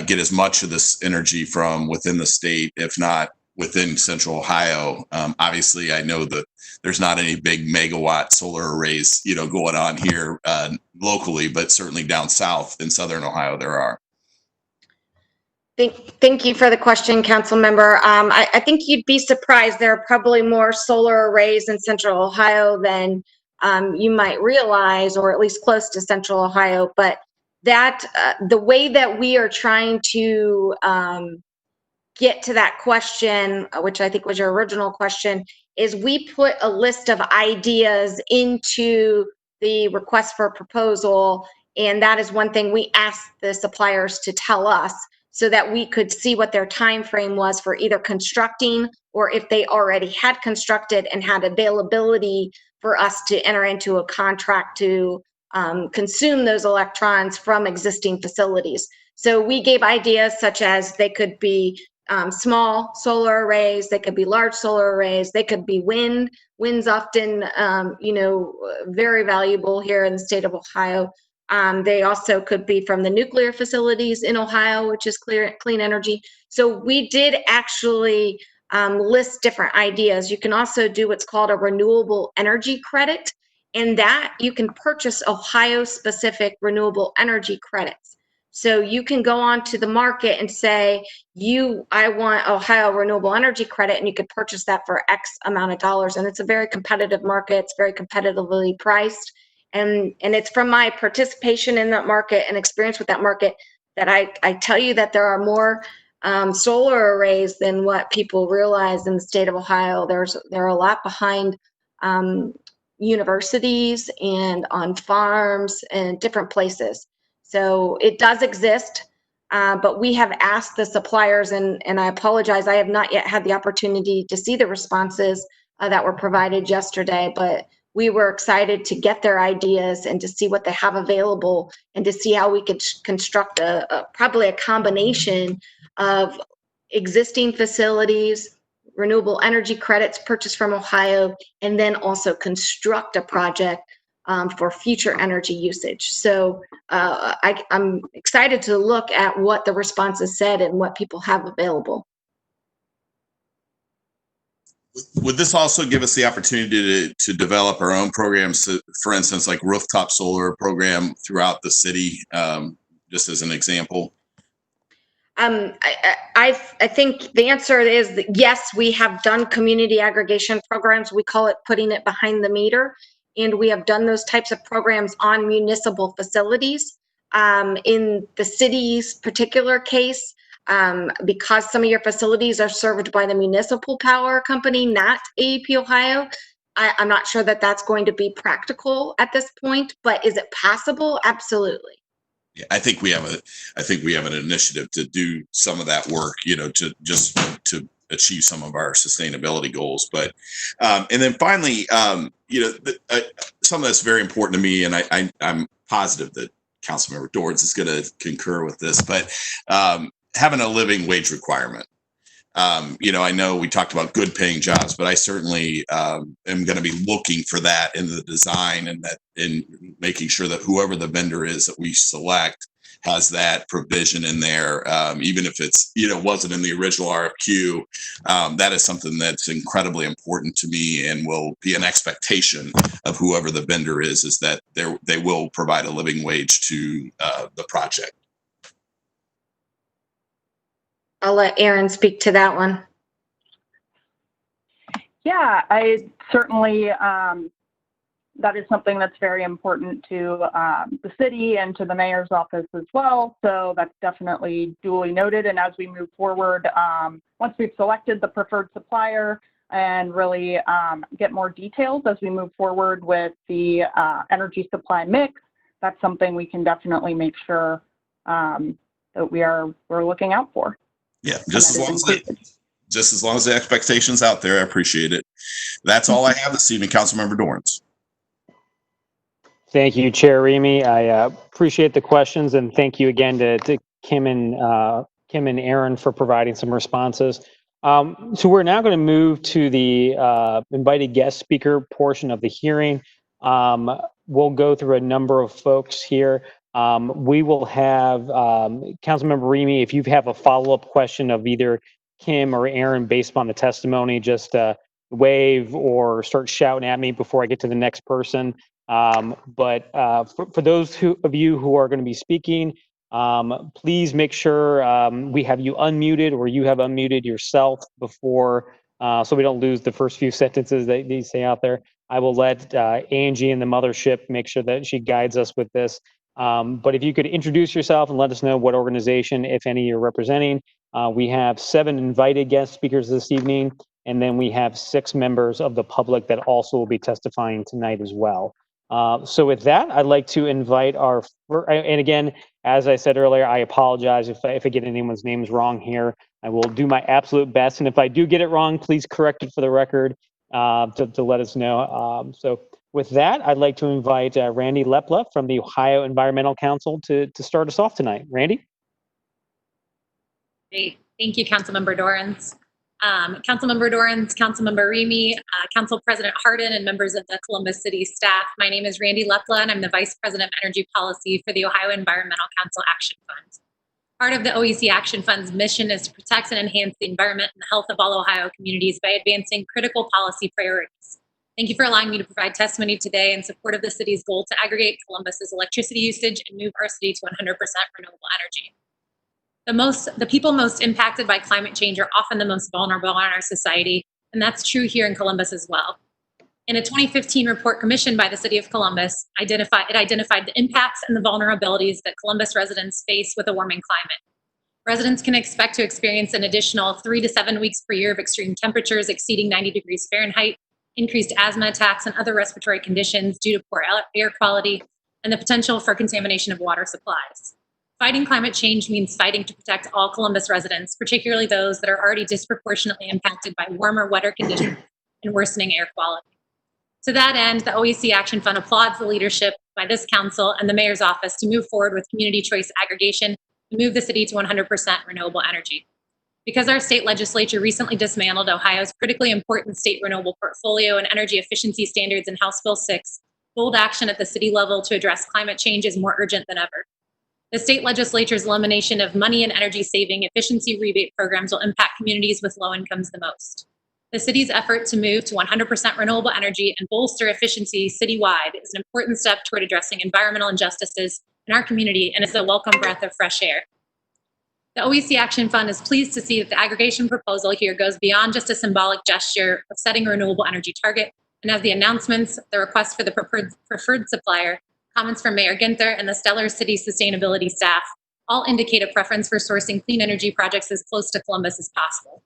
get as much of this energy from within the state, if not within Central Ohio? Obviously, I know that there's not any big megawatt solar arrays, going on here locally, but certainly down south in Southern Ohio, there are. Thank you for the question, Councilmember. I think you'd be surprised. There are probably more solar arrays in Central Ohio than you might realize, or at least close to Central Ohio. But that the way that we are trying to get to that question, which I think was your original question, is we put a list of ideas into the request for proposal, and that is one thing we asked the suppliers to tell us, so that we could see what their time frame was for either constructing, or if they already had constructed and had availability for us to enter into a contract to consume those electrons from existing facilities. So we gave ideas such as they could be small solar arrays, they could be large solar arrays, they could be wind. Wind's often, very valuable here in the state of Ohio. They also could be from the nuclear facilities in Ohio, which is clean energy. So we did actually list different ideas. You can also do what's called a renewable energy credit, and that you can purchase Ohio-specific renewable energy credits. So you can go onto the market and say, I want Ohio renewable energy credit, and you could purchase that for X amount of dollars. And it's a very competitive market. It's very competitively priced. And it's from my participation in that market and experience with that market that I tell you that there are more solar arrays than what people realize in the state of Ohio. There are a lot behind universities and on farms and different places. So it does exist, but we have asked the suppliers, and I apologize, I have not yet had the opportunity to see the responses that were provided yesterday, but we were excited to get their ideas and to see what they have available and to see how we could construct probably a combination of existing facilities, renewable energy credits purchased from Ohio, and then also construct a project for future energy usage. So I'm excited to look at what the responses said and what people have available. Would this also give us the opportunity to develop our own programs, for instance, like rooftop solar program throughout the city, just as an example? I think the answer is that yes, we have done community aggregation programs. We call it putting it behind the meter. And we have done those types of programs on municipal facilities. In the city's particular case, because some of your facilities are served by the municipal power company, not AEP Ohio, I'm not sure that that's going to be practical at this point, but is it possible? Absolutely. Yeah, I think we have an initiative to do some of that work, to achieve some of our sustainability goals. But and then finally, something that's very important to me, and I'm positive that Councilmember Dorans is going to concur with this, but having a living wage requirement. I know we talked about good paying jobs, but I certainly am going to be looking for that in the design, and that in making sure that whoever the vendor is that we select has that provision in there, even if it's wasn't in the original RFQ. That is something that's incredibly important to me, and will be an expectation of whoever the vendor is that they will provide a living wage to the project. I'll let Aaron speak to that one. Yeah, I certainly, that is something that's very important to the city and to the mayor's office as well. So that's definitely duly noted. And as we move forward, once we've selected the preferred supplier and really get more details as we move forward with the energy supply mix, that's something we can definitely make sure that we're looking out for. Yeah, just as long as the expectation's out there, I appreciate it. That's all I have this evening, Councilmember Dorans. Thank you, Chair Remy. I appreciate the questions, and thank you again to Kim and Aaron for providing some responses. So we're now going to move to the invited guest speaker portion of the hearing. We'll go through a number of folks here. We will have Councilmember Remy, if you have a follow-up question of either Kim or Aaron based upon the testimony, just wave or start shouting at me before I get to the next person. But for those of you who are going to be speaking, please make sure we have you unmuted, or you have unmuted yourself before, so we don't lose the first few sentences that you say out there. I will let Angie in the mothership make sure that she guides us with this. But if you could introduce yourself and let us know what organization, if any, you're representing. We have 7 invited guest speakers this evening, and then we have 6 members of the public that also will be testifying tonight as well. So with that, I'd like to invite and again, as I said earlier, I apologize if I get anyone's names wrong here. I will do my absolute best, and if I do get it wrong, please correct it for the record to let us know. So with that, I'd like to invite Randy Lepla from the Ohio Environmental Council to start us off tonight. Randy? Great. Thank you, Councilmember Dorans. Councilmember Dorans, Councilmember Remy, Council President Hardin, and members of the Columbus City staff. My name is Randy Lepla, and I'm the Vice President of Energy Policy for the Ohio Environmental Council Action Fund. Part of the OEC Action Fund's mission is to protect and enhance the environment and the health of all Ohio communities by advancing critical policy priorities. Thank you for allowing me to provide testimony today in support of the city's goal to aggregate Columbus's electricity usage and move our city to 100% renewable energy. The people most impacted by climate change are often the most vulnerable in our society, and that's true here in Columbus as well. In a 2015 report commissioned by the City of Columbus, it identified the impacts and the vulnerabilities that Columbus residents face with a warming climate. Residents can expect to experience an additional 3 to 7 weeks per year of extreme temperatures exceeding 90 degrees Fahrenheit, increased asthma attacks and other respiratory conditions due to poor air quality, and the potential for contamination of water supplies. Fighting climate change means fighting to protect all Columbus residents, particularly those that are already disproportionately impacted by warmer, wetter conditions and worsening air quality. To that end, the OEC Action Fund applauds the leadership by this council and the mayor's office to move forward with community choice aggregation to move the city to 100% renewable energy. Because our state legislature recently dismantled Ohio's critically important state renewable portfolio and energy efficiency standards in House Bill 6, bold action at the city level to address climate change is more urgent than ever. The state legislature's elimination of money and energy saving efficiency rebate programs will impact communities with low incomes the most. The city's effort to move to 100% renewable energy and bolster efficiency citywide is an important step toward addressing environmental injustices in our community and is a welcome breath of fresh air. The OEC Action Fund is pleased to see that the aggregation proposal here goes beyond just a symbolic gesture of setting a renewable energy target, and as the announcements, the request for the preferred supplier, comments from Mayor Ginther and the Stellar City Sustainability staff all indicate a preference for sourcing clean energy projects as close to Columbus as possible.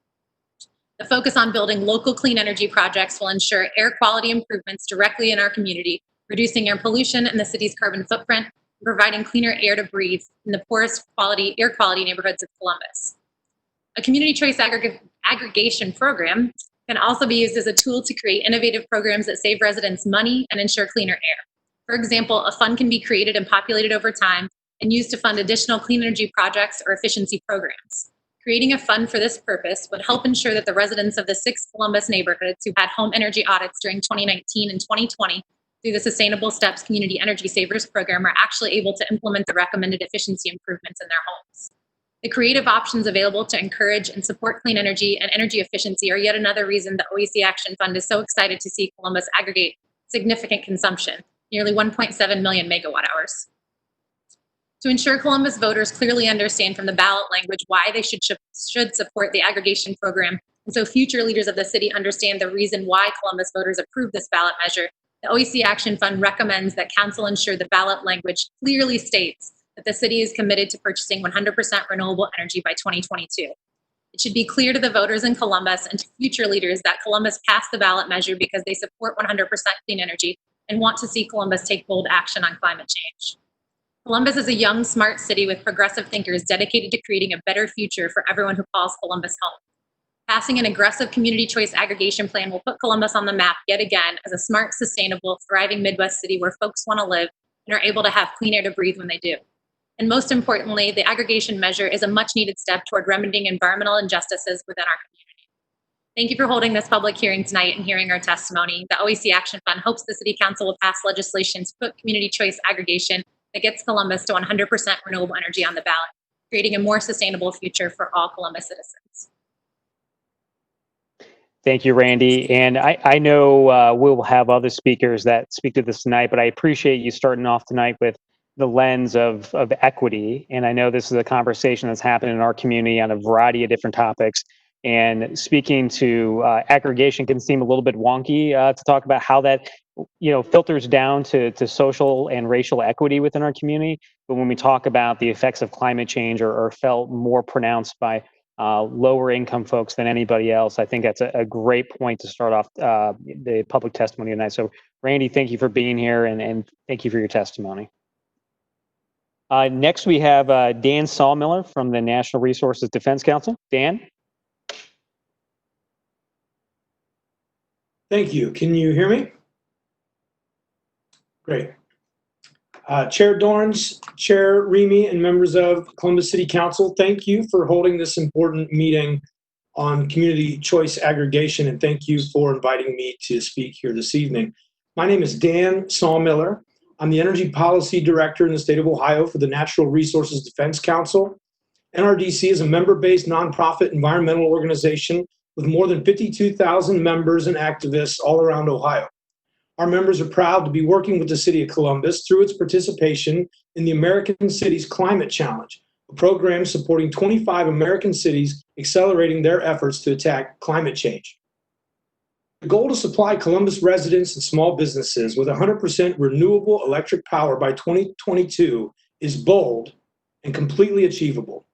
The focus on building local clean energy projects will ensure air quality improvements directly in our community, reducing air pollution and the city's carbon footprint, and providing cleaner air to breathe in the poorest air quality neighborhoods of Columbus. A community choice aggregation program can also be used as a tool to create innovative programs that save residents money and ensure cleaner air. For example, a fund can be created and populated over time and used to fund additional clean energy projects or efficiency programs. Creating a fund for this purpose would help ensure that the residents of the 6 Columbus neighborhoods who had home energy audits during 2019 and 2020 through the Sustainable Steps Community Energy Savers program are actually able to implement the recommended efficiency improvements in their homes. The creative options available to encourage and support clean energy and energy efficiency are yet another reason the OEC Action Fund is so excited to see Columbus aggregate significant consumption, nearly 1.7 million megawatt hours. To ensure Columbus voters clearly understand from the ballot language why they should support the aggregation program, and so future leaders of the city understand the reason why Columbus voters approved this ballot measure, the OEC Action Fund recommends that council ensure the ballot language clearly states that the city is committed to purchasing 100% renewable energy by 2022. It should be clear to the voters in Columbus and to future leaders that Columbus passed the ballot measure because they support 100% clean energy and want to see Columbus take bold action on climate change. Columbus is a young, smart city with progressive thinkers dedicated to creating a better future for everyone who calls Columbus home. Passing an aggressive community choice aggregation plan will put Columbus on the map yet again as a smart, sustainable, thriving Midwest city where folks want to live and are able to have clean air to breathe when they do. And most importantly, the aggregation measure is a much needed step toward remedying environmental injustices within our community. Thank you for holding this public hearing tonight and hearing our testimony. The OEC Action Fund hopes the City Council will pass legislation to put community choice aggregation that gets Columbus to 100% renewable energy on the ballot, creating a more sustainable future for all Columbus citizens. Thank you, Randy. And I know we'll have other speakers that speak to this tonight, but I appreciate you starting off tonight with the lens of equity. And I know this is a conversation that's happening in our community on a variety of different topics. And speaking to aggregation can seem a little bit wonky to talk about how that filters down to social and racial equity within our community. But when we talk about the effects of climate change are felt more pronounced by lower income folks than anybody else, I think that's a great point to start off the public testimony tonight. So Randy, thank you for being here and thank you for your testimony. Next, we have Dan Sawmiller from the National Resources Defense Council. Dan? Thank you. Can you hear me? Great. Chair Dorans, Chair Remy, and members of Columbus City Council, thank you for holding this important meeting on community choice aggregation, and thank you for inviting me to speak here this evening. My name is Dan Sawmiller. I'm the Energy Policy Director in the state of Ohio for the Natural Resources Defense Council. NRDC is a member-based nonprofit environmental organization with more than 52,000 members and activists all around Ohio. Our members are proud to be working with the City of Columbus through its participation in the American Cities Climate Challenge, a program supporting 25 American cities accelerating their efforts to attack climate change. The goal to supply Columbus residents and small businesses with 100% renewable electric power by 2022 is bold and completely achievable.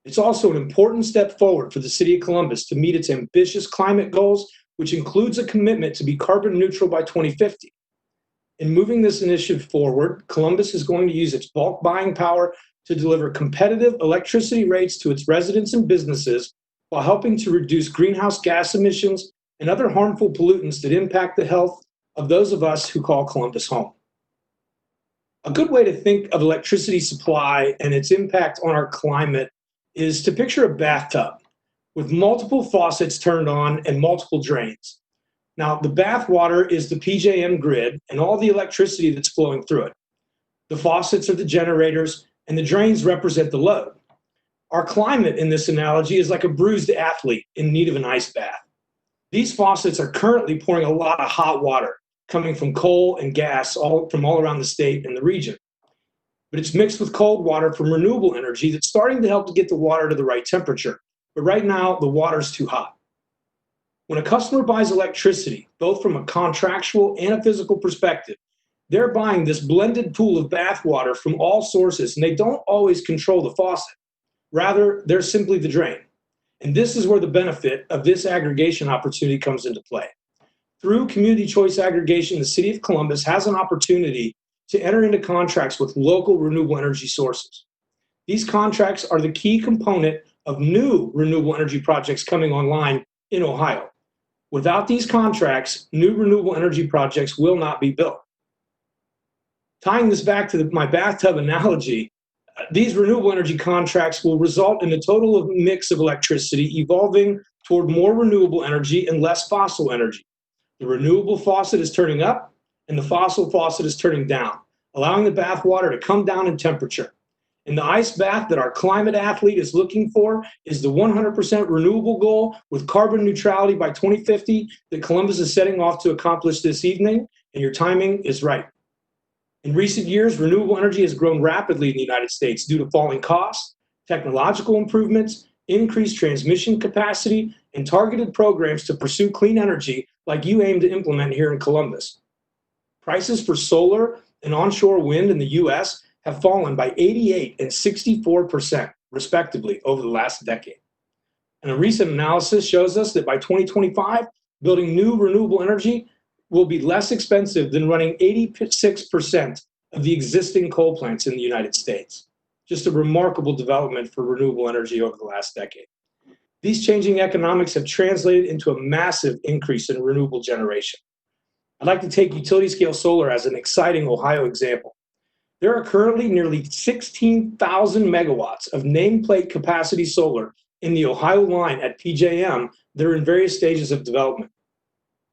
It's also an important step forward for the City of Columbus to meet its ambitious climate goals, which includes a commitment to be carbon neutral by 2050. In moving this initiative forward, Columbus is going to use its bulk buying power to deliver competitive electricity rates to its residents and businesses while helping to reduce greenhouse gas emissions and other harmful pollutants that impact the health of those of us who call Columbus home. A good way to think of electricity supply and its impact on our climate is to picture a bathtub with multiple faucets turned on and multiple drains. Now, the bath water is the PJM grid and all the electricity that's flowing through it. The faucets are the generators and the drains represent the load. Our climate in this analogy is like a bruised athlete in need of an ice bath. These faucets are currently pouring a lot of hot water coming from coal and gas from all around the state and the region. But it's mixed with cold water from renewable energy that's starting to help to get the water to the right temperature. But right now, the water's too hot. When a customer buys electricity, both from a contractual and a physical perspective, they're buying this blended pool of bath water from all sources, and they don't always control the faucet. Rather, they're simply the drain. And this is where the benefit of this aggregation opportunity comes into play. Through community choice aggregation, the City of Columbus has an opportunity to enter into contracts with local renewable energy sources. These contracts are the key component of new renewable energy projects coming online in Ohio. Without these contracts, new renewable energy projects will not be built. Tying this back to my bathtub analogy, these renewable energy contracts will result in a total mix of electricity evolving toward more renewable energy and less fossil energy. The renewable faucet is turning up and the fossil faucet is turning down, allowing the bath water to come down in temperature. And the ice bath that our climate athlete is looking for is the 100% renewable goal with carbon neutrality by 2050 that Columbus is setting off to accomplish this evening, and your timing is right. In recent years, renewable energy has grown rapidly in the United States due to falling costs, technological improvements, increased transmission capacity, and targeted programs to pursue clean energy like you aim to implement here in Columbus. Prices for solar and onshore wind in the U.S. have fallen by 88% and 64%, respectively, over the last decade. And a recent analysis shows us that by 2025, building new renewable energy will be less expensive than running 86% of the existing coal plants in the United States. Just a remarkable development for renewable energy over the last decade. These changing economics have translated into a massive increase in renewable generation. I'd like to take utility scale solar as an exciting Ohio example. There are currently nearly 16,000 megawatts of nameplate capacity solar in the Ohio line at PJM that are in various stages of development.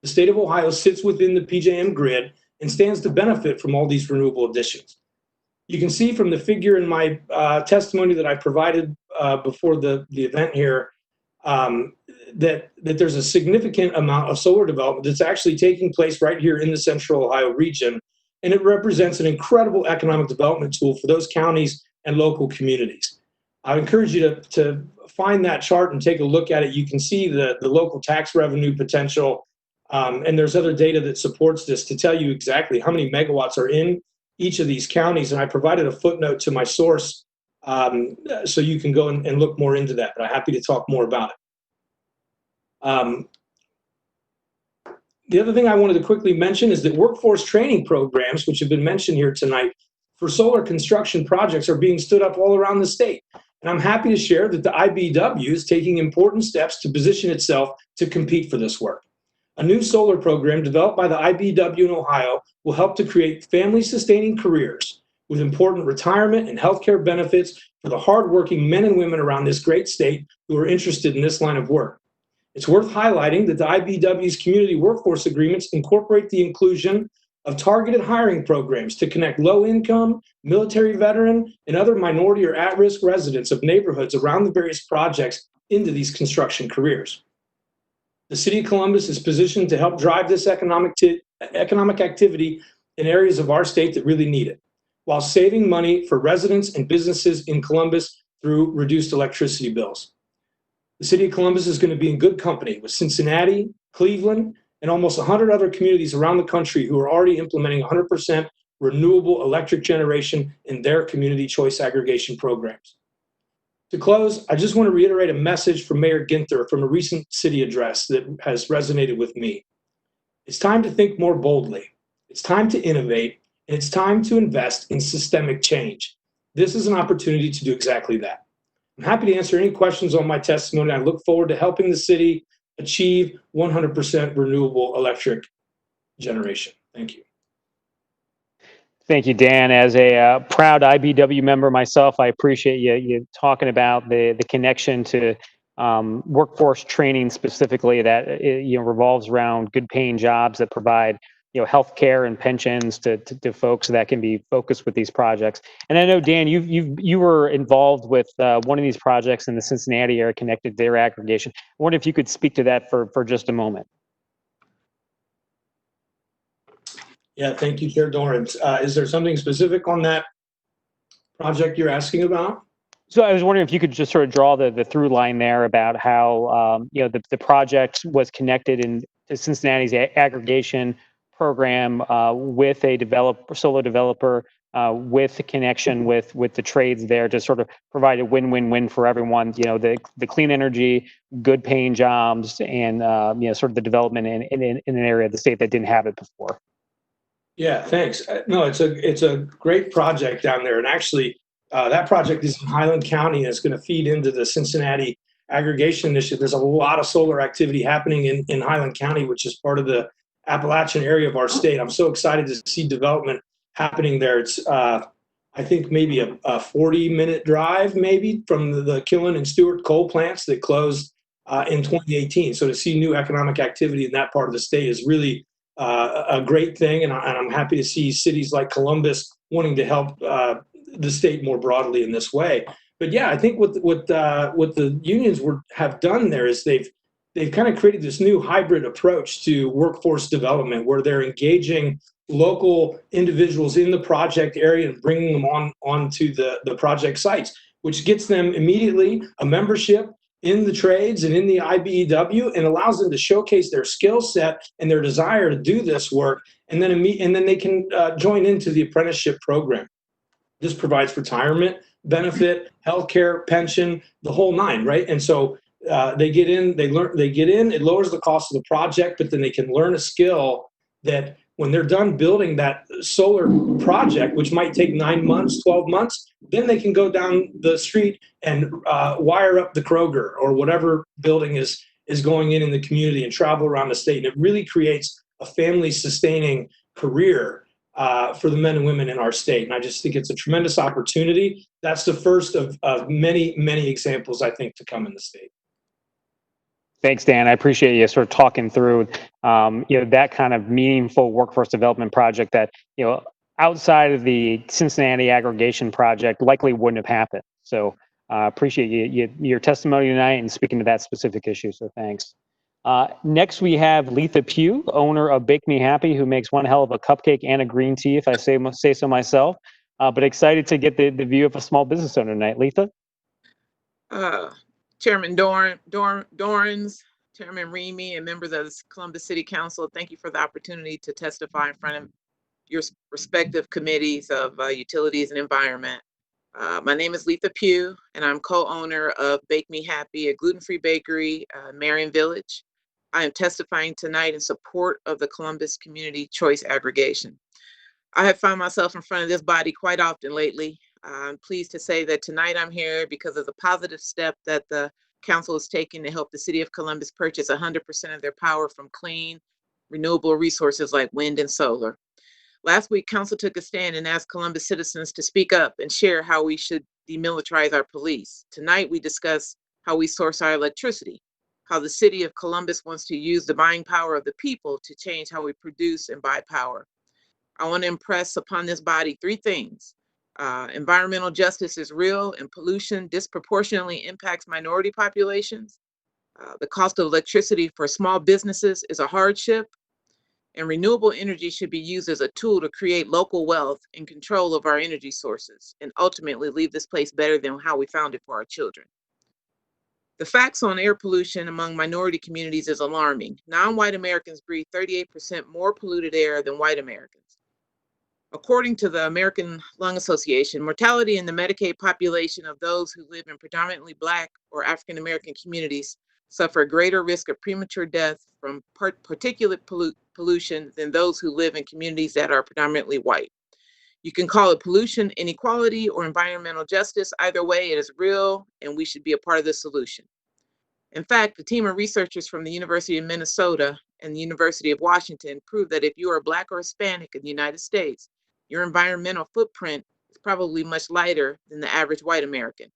The state of Ohio sits within the PJM grid and stands to benefit from all these renewable additions. You can see from the figure in my testimony that I provided before the event here that there's a significant amount of solar development that's actually taking place right here in the central Ohio region, and it represents an incredible economic development tool for those counties and local communities. I encourage you to find that chart and take a look at it. You can see the local tax revenue potential. And there's other data that supports this to tell you exactly how many megawatts are in each of these counties. And I provided a footnote to my source so you can go and look more into that, but I'm happy to talk more about it. The other thing I wanted to quickly mention is that workforce training programs, which have been mentioned here tonight, for solar construction projects are being stood up all around the state. And I'm happy to share that the IBW is taking important steps to position itself to compete for this work. A new solar program developed by the IBW in Ohio will help to create family-sustaining careers with important retirement and healthcare benefits for the hardworking men and women around this great state who are interested in this line of work. It's worth highlighting that the IBW's community workforce agreements incorporate the inclusion of targeted hiring programs to connect low-income, military veteran, and other minority or at-risk residents of neighborhoods around the various projects into these construction careers. The City of Columbus is positioned to help drive this economic activity in areas of our state that really need it, while saving money for residents and businesses in Columbus through reduced electricity bills. The City of Columbus is going to be in good company with Cincinnati, Cleveland, and almost 100 other communities around the country who are already implementing 100% renewable electric generation in their community choice aggregation programs. To close, I just want to reiterate a message from Mayor Ginther from a recent city address that has resonated with me. It's time to think more boldly. It's time to innovate, and it's time to invest in systemic change. This is an opportunity to do exactly that. I'm happy to answer any questions on my testimony. I look forward to helping the city achieve 100% renewable electric generation. Thank you. Thank you, Dan. As a proud IBW member myself, I appreciate you talking about the connection to workforce training specifically that revolves around good paying jobs that provide health care and pensions to folks that can be focused with these projects. And I know, Dan, you were involved with one of these projects in the Cincinnati area connected to their aggregation. I wonder if you could speak to that for just a moment. Yeah, thank you, Chair Dorans. Is there something specific on that project you're asking about? So I was wondering if you could just sort of draw the through line there about how the project was connected in Cincinnati's aggregation program with a solar developer with the connection with the trades there to sort of provide a win-win-win for everyone. The clean energy, good paying jobs, and sort of the development in an area of the state that didn't have it before. Yeah, thanks. No, it's a great project down there, and actually, that project is in Highland County, and it's going to feed into the Cincinnati aggregation initiative. There's a lot of solar activity happening in Highland County, which is part of the Appalachian area of our state. I'm so excited to see development happening there. It's I think maybe a 40-minute drive maybe from the Killen and Stewart coal plants that closed in 2018. So to see new economic activity in that part of the state is really a great thing, and I'm happy to see cities like Columbus wanting to help the state more broadly in this way. But yeah, I think what the unions have done there is they've kind of created this new hybrid approach to workforce development, where they're engaging local individuals in the project area and bringing them onto the project sites, which gets them immediately a membership in the trades and in the IBEW, and allows them to showcase their skill set and their desire to do this work, and then they can join into the apprenticeship program. This provides retirement benefit, healthcare, pension, the whole nine, right? And so they get in, it lowers the cost of the project, but then they can learn a skill that when they're done building that solar project, which might take 9 months, 12 months, then they can go down the street and wire up the Kroger or whatever building is going in the community and travel around the state. And it really creates a family sustaining career for the men and women in our state. And I just think it's a tremendous opportunity. That's the first of many, many examples, I think, to come in the state. Thanks, Dan. I appreciate you sort of talking through, that kind of meaningful workforce development project that, outside of the Cincinnati aggregation project likely wouldn't have happened. So appreciate your testimony tonight and speaking to that specific issue. So thanks. Next, we have Letha Pugh, owner of Bake Me Happy, who makes one hell of a cupcake and a green tea, if I say so myself. But excited to get the view of a small business owner tonight. Letha? Chairman Dorans, Chairman Remy, and members of the Columbus City Council, thank you for the opportunity to testify in front of your respective committees of utilities and environment. My name is Letha Pugh, and I'm co-owner of Bake Me Happy, a gluten-free bakery in Marion Village. I am testifying tonight in support of the Columbus Community Choice Aggregation. I have found myself in front of this body quite often lately. I'm pleased to say that tonight I'm here because of the positive step that the council is taking to help the city of Columbus purchase 100% of their power from clean, renewable resources like wind and solar. Last week, council took a stand and asked Columbus citizens to speak up and share how we should demilitarize our police. Tonight, we discuss how we source our electricity, how the city of Columbus wants to use the buying power of the people to change how we produce and buy power. I want to impress upon this body three things. Environmental justice is real, and pollution disproportionately impacts minority populations. The cost of electricity for small businesses is a hardship, and renewable energy should be used as a tool to create local wealth and control of our energy sources, and ultimately leave this place better than how we found it for our children. The facts on air pollution among minority communities is alarming. Non-white Americans breathe 38% more polluted air than white Americans. According to the American Lung Association, mortality in the Medicaid population of those who live in predominantly Black or African American communities suffer a greater risk of premature death from particulate pollution than those who live in communities that are predominantly white. You can call it pollution inequality or environmental justice. Either way, it is real, and we should be a part of the solution. In fact, a team of researchers from the University of Minnesota and the University of Washington proved that if you are Black or Hispanic in the United States, your environmental footprint is probably much lighter than the average white American.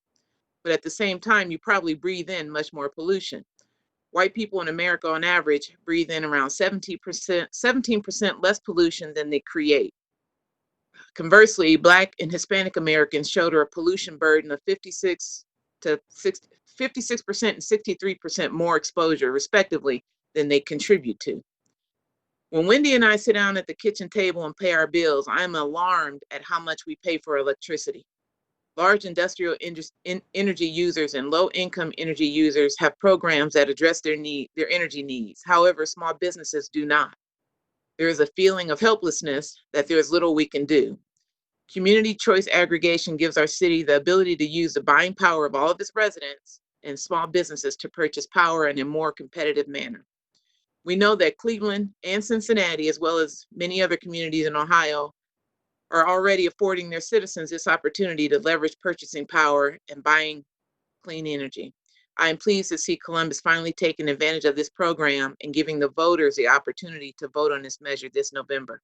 But at the same time, you probably breathe in much more pollution. White people in America on average breathe in around 17% less pollution than they create. Conversely, Black and Hispanic Americans shoulder a pollution burden of 56% and 63% more exposure, respectively, than they contribute to. When Wendy and I sit down at the kitchen table and pay our bills, I am alarmed at how much we pay for electricity. Large industrial energy users and low-income energy users have programs that address their energy needs. However, small businesses do not. There is a feeling of helplessness that there is little we can do. Community choice aggregation gives our city the ability to use the buying power of all of its residents and small businesses to purchase power in a more competitive manner. We know that Cleveland and Cincinnati, as well as many other communities in Ohio, are already affording their citizens this opportunity to leverage purchasing power and buying clean energy. I am pleased to see Columbus finally taking advantage of this program and giving the voters the opportunity to vote on this measure this November.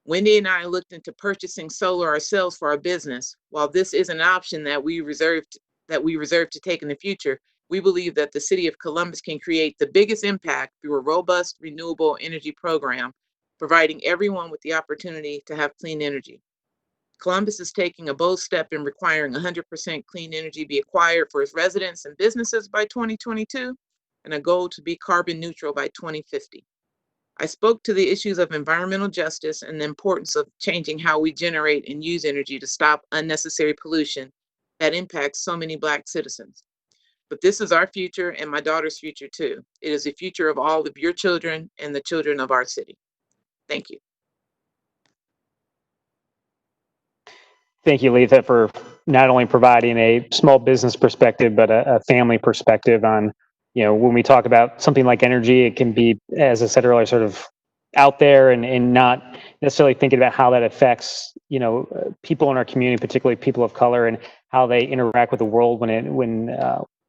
Wendy and I looked into purchasing solar ourselves for our business. While this is an option that we reserve to take in the future, we believe that the city of Columbus can create the biggest impact through a robust renewable energy program, providing everyone with the opportunity to have clean energy. Columbus is taking a bold step in requiring 100% clean energy be acquired for its residents and businesses by 2022, and a goal to be carbon neutral by 2050. I spoke to the issues of environmental justice and the importance of changing how we generate and use energy to stop unnecessary pollution that impacts so many Black citizens. But this is our future and my daughter's future too. It is the future of all of your children and the children of our city. Thank you. Thank you, Letha, for not only providing a small business perspective, but a family perspective on, when we talk about something like energy, it can be, as I said earlier, sort of out there and not necessarily thinking about how that affects, people in our community, particularly people of color, and how they interact with the world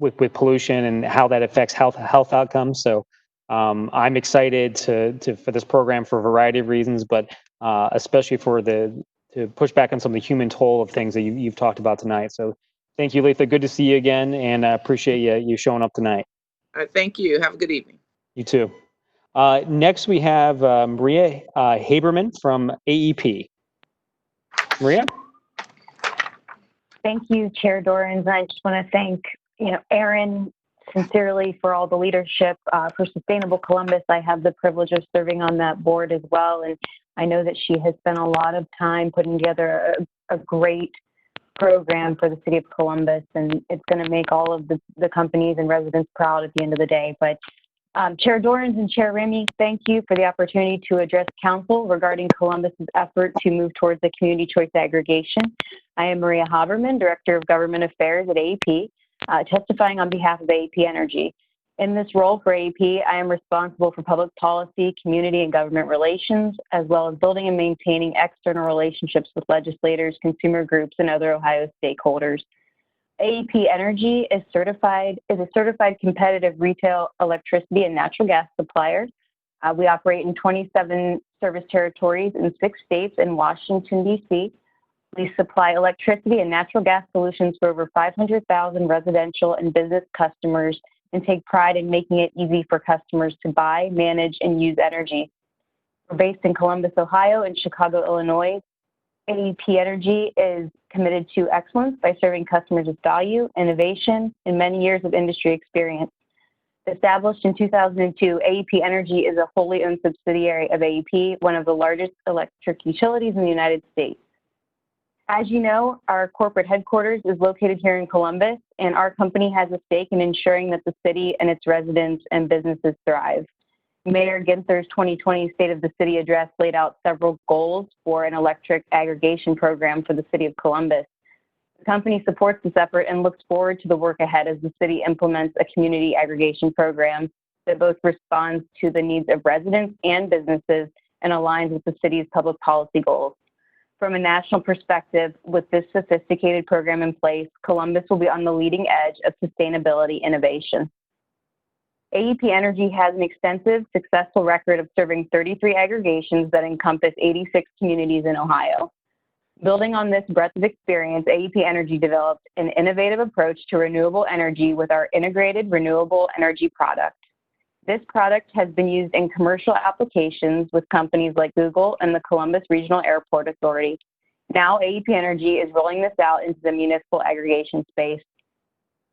with pollution and how that affects health outcomes. So I'm excited for this program for a variety of reasons, but especially to push back on some of the human toll of things that you've talked about tonight. So thank you, Letha. Good to see you again, and I appreciate you showing up tonight. Thank you. Have a good evening. You too. Next, we have Maria Haberman from AEP. Maria? Thank you, Chair Dorans. I just want to thank, Erin sincerely for all the leadership for Sustainable Columbus. I have the privilege of serving on that board as well, and I know that she has spent a lot of time putting together a great program for the city of Columbus, and it's going to make all of the companies and residents proud at the end of the day. But Chair Dorans and Chair Remy, thank you for the opportunity to address Council regarding Columbus's effort to move towards the community choice aggregation. I am Maria Haberman, Director of Government Affairs at AEP, testifying on behalf of AEP Energy. In this role for AEP, I am responsible for public policy, community and government relations, as well as building and maintaining external relationships with legislators, consumer groups, and other Ohio stakeholders. AEP Energy is a certified competitive retail electricity and natural gas supplier. We operate in 27 service territories in 6 states and Washington, D.C. We supply electricity and natural gas solutions for over 500,000 residential and business customers and take pride in making it easy for customers to buy, manage, and use energy. We're based in Columbus, Ohio, and Chicago, Illinois. AEP Energy is committed to excellence by serving customers with value, innovation, and many years of industry experience. Established in 2002, AEP Energy is a wholly owned subsidiary of AEP, one of the largest electric utilities in the United States. As you know, our corporate headquarters is located here in Columbus, and our company has a stake in ensuring that the city and its residents and businesses thrive. Mayor Ginther's 2020 State of the City address laid out several goals for an electric aggregation program for the city of Columbus. The company supports this effort and looks forward to the work ahead as the city implements a community aggregation program that both responds to the needs of residents and businesses and aligns with the city's public policy goals. From a national perspective, with this sophisticated program in place, Columbus will be on the leading edge of sustainability innovation. AEP Energy has an extensive, successful record of serving 33 aggregations that encompass 86 communities in Ohio. Building on this breadth of experience, AEP Energy developed an innovative approach to renewable energy with our integrated renewable energy product. This product has been used in commercial applications with companies like Google and the Columbus Regional Airport Authority. Now, AEP Energy is rolling this out into the municipal aggregation space.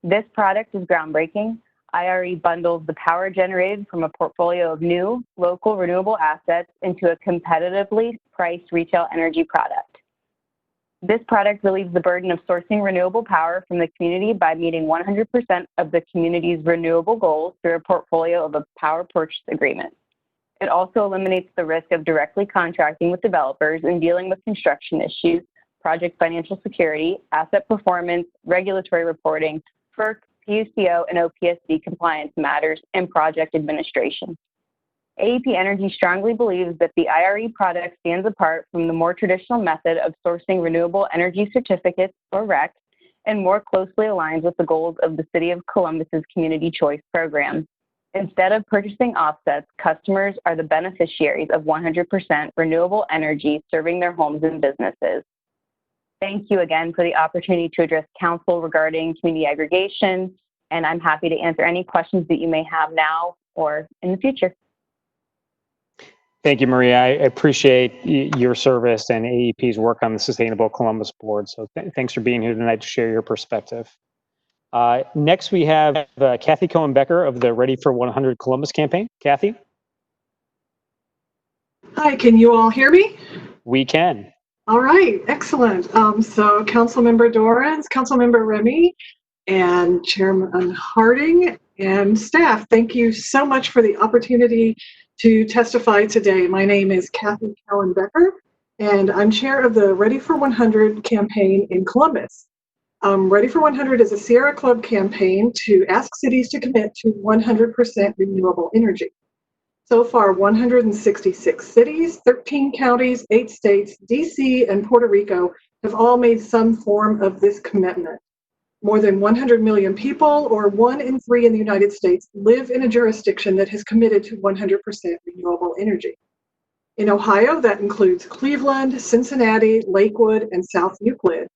This product is groundbreaking. IRE bundles the power generated from a portfolio of new, local renewable assets into a competitively priced retail energy product. This product relieves the burden of sourcing renewable power from the community by meeting 100% of the community's renewable goals through a portfolio of a power purchase agreement. It also eliminates the risk of directly contracting with developers and dealing with construction issues, project financial security, asset performance, regulatory reporting, FERC, PUCO, and OPSB compliance matters, and project administration. AEP Energy strongly believes that the IRE product stands apart from the more traditional method of sourcing renewable energy certificates, or RECs, and more closely aligns with the goals of the City of Columbus's Community Choice Program. Instead of purchasing offsets, customers are the beneficiaries of 100% renewable energy serving their homes and businesses. Thank you again for the opportunity to address council regarding community aggregation, and I'm happy to answer any questions that you may have now or in the future. Thank you, Maria. I appreciate your service and AEP's work on the Sustainable Columbus Board. So thanks for being here tonight to share your perspective. Next, we have Kathy Cohen-Becker of the Ready for 100 Columbus campaign. Kathy? Hi, can you all hear me? We can. All right, excellent. So Councilmember Dorans, Councilmember Remy, and Chairman Harding and staff, thank you so much for the opportunity to testify today. My name is Kathy Cohen-Becker, and I'm chair of the Ready for 100 campaign in Columbus. Ready for 100 is a Sierra Club campaign to ask cities to commit to 100% renewable energy. So far, 166 cities, 13 counties, 8 states, DC, and Puerto Rico have all made some form of this commitment. More than 100 million people, or 1 in 3 in the United States, live in a jurisdiction that has committed to 100% renewable energy. In Ohio, that includes Cleveland, Cincinnati, Lakewood, and South Euclid.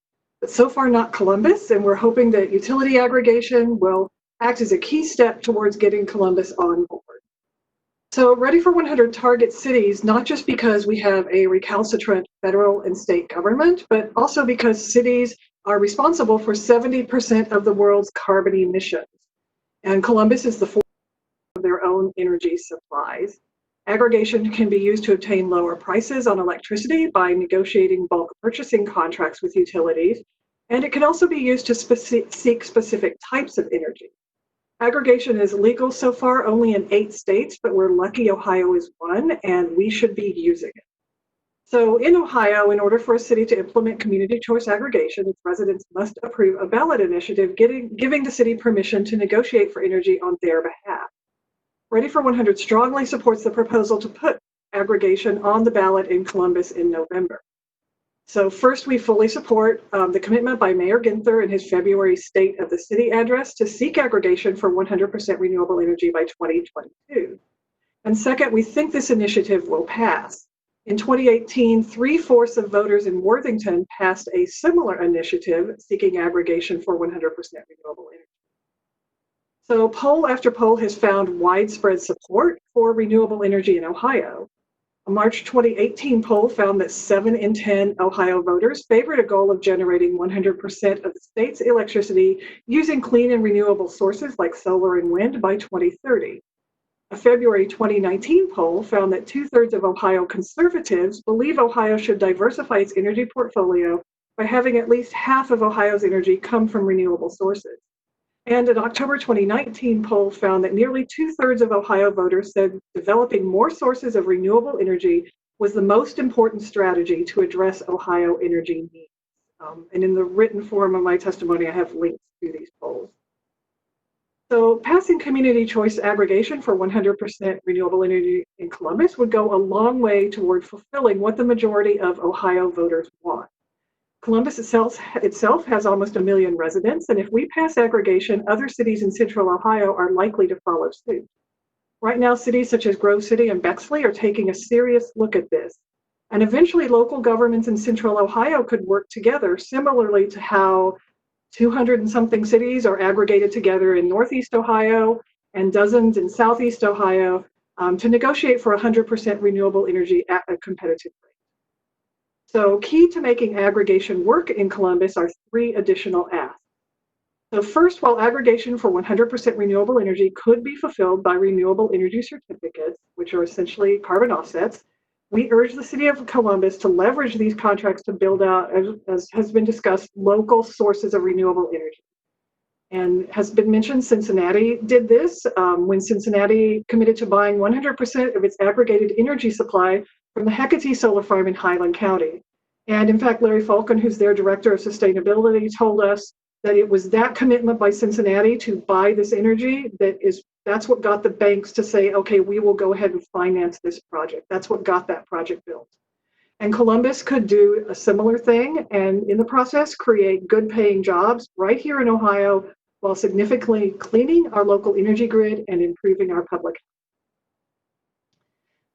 But so far not Columbus, and we're hoping that utility aggregation will act as a key step towards getting Columbus on board. So Ready for 100 targets cities not just because we have a recalcitrant federal and state government, but also because cities are responsible for 70% of the world's carbon emissions. And Columbus is the fourth of their own energy supplies. Aggregation can be used to obtain lower prices on electricity by negotiating bulk purchasing contracts with utilities, and it can also be used to seek specific types of energy. Aggregation is legal so far only in 8 states, but we're lucky Ohio is one, and we should be using it. So in Ohio, in order for a city to implement community choice aggregation, its residents must approve a ballot initiative giving the city permission to negotiate for energy on their behalf. Ready for 100 strongly supports the proposal to put aggregation on the ballot in Columbus in November. So first, we fully support the commitment by Mayor Ginther in his February State of the City address to seek aggregation for 100% renewable energy by 2022. And second, we think this initiative will pass. In 2018, 3/4 of voters in Worthington passed a similar initiative seeking aggregation for 100% renewable energy. So poll after poll has found widespread support for renewable energy in Ohio. A March 2018 poll found that 7 in 10 Ohio voters favored a goal of generating 100% of the state's electricity using clean and renewable sources like solar and wind by 2030. A February 2019 poll found that 2/3 of Ohio conservatives believe Ohio should diversify its energy portfolio by having at least half of Ohio's energy come from renewable sources. And an October 2019 poll found that nearly 2/3 of Ohio voters said developing more sources of renewable energy was the most important strategy to address Ohio energy needs. And in the written form of my testimony, I have links to these polls. So passing community choice aggregation for 100% renewable energy in Columbus would go a long way toward fulfilling what the majority of Ohio voters want. Columbus itself has almost 1 million residents, and if we pass aggregation, other cities in central Ohio are likely to follow suit. Right now, cities such as Grove City and Bexley are taking a serious look at this. And eventually, local governments in central Ohio could work together, similarly to how 200 and something cities are aggregated together in Northeast Ohio and dozens in Southeast Ohio to negotiate for 100% renewable energy at a competitive rate. So key to making aggregation work in Columbus are 3 additional asks. So first, while aggregation for 100% renewable energy could be fulfilled by renewable energy certificates, which are essentially carbon offsets, we urge the city of Columbus to leverage these contracts to build out, as has been discussed, local sources of renewable energy. And has been mentioned, Cincinnati did this when Cincinnati committed to buying 100% of its aggregated energy supply from the Hecate Solar Farm in Highland County. And in fact, Larry Falcon, who's their director of sustainability, told us that it was that commitment by Cincinnati to buy this energy that's what got the banks to say, okay, we will go ahead and finance this project. That's what got that project built. And Columbus could do a similar thing and in the process create good paying jobs right here in Ohio while significantly cleaning our local energy grid and improving our public health.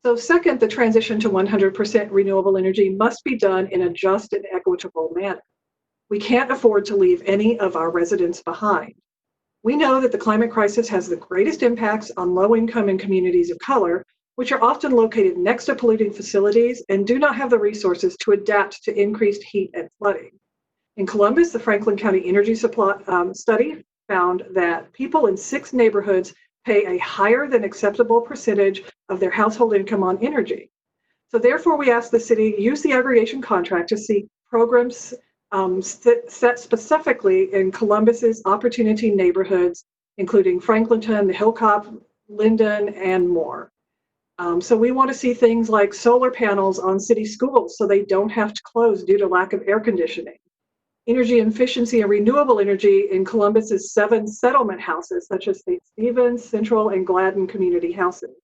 So second, the transition to 100% renewable energy must be done in a just and equitable manner. We can't afford to leave any of our residents behind. We know that the climate crisis has the greatest impacts on low-income and communities of color, which are often located next to polluting facilities and do not have the resources to adapt to increased heat and flooding. In Columbus, the Franklin County Energy Supply study found that people in 6 neighborhoods pay a higher than acceptable percentage of their household income on energy. So therefore, we ask the city use the aggregation contract to seek programs set specifically in Columbus's opportunity neighborhoods, including Franklinton, the Hilltop, Linden, and more. So we want to see things like solar panels on city schools so they don't have to close due to lack of air conditioning. Energy efficiency and renewable energy in Columbus's 7 settlement houses, such as St. Stephen's, Central, and Gladden community houses.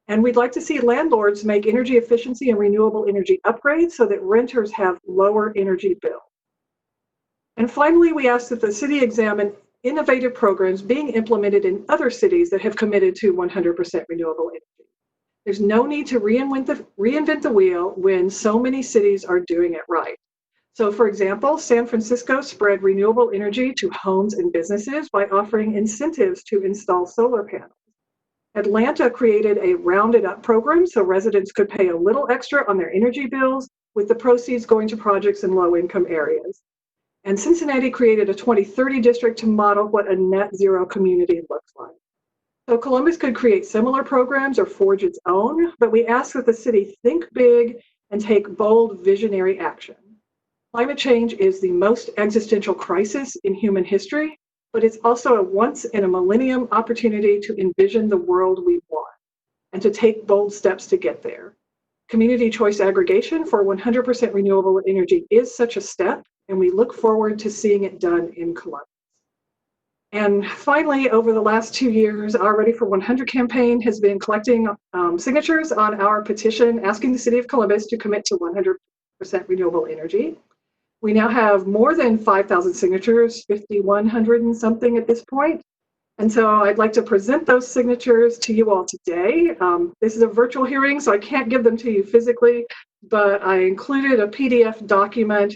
And we'd like to see landlords make energy efficiency and renewable energy upgrades so that renters have lower energy bills. And finally, we ask that the city examine innovative programs being implemented in other cities that have committed to 100% renewable energy. There's no need to reinvent the wheel when so many cities are doing it right. So for example, San Francisco spread renewable energy to homes and businesses by offering incentives to install solar panels. Atlanta created a rounded up program so residents could pay a little extra on their energy bills with the proceeds going to projects in low income areas. And Cincinnati created a 2030 district to model what a net zero community looks like. So Columbus could create similar programs or forge its own, but we ask that the city think big and take bold visionary action. Climate change is the most existential crisis in human history, but it's also a once in a millennium opportunity to envision the world we want and to take bold steps to get there. Community choice aggregation for 100% renewable energy is such a step, and we look forward to seeing it done in Columbus. And finally, over the last 2 years, our Ready for 100 campaign has been collecting signatures on our petition asking the city of Columbus to commit to 100% renewable energy. We now have more than 5,000 signatures, 5,100 and something at this point. And so I'd like to present those signatures to you all today. This is a virtual hearing, so I can't give them to you physically, but I included a PDF document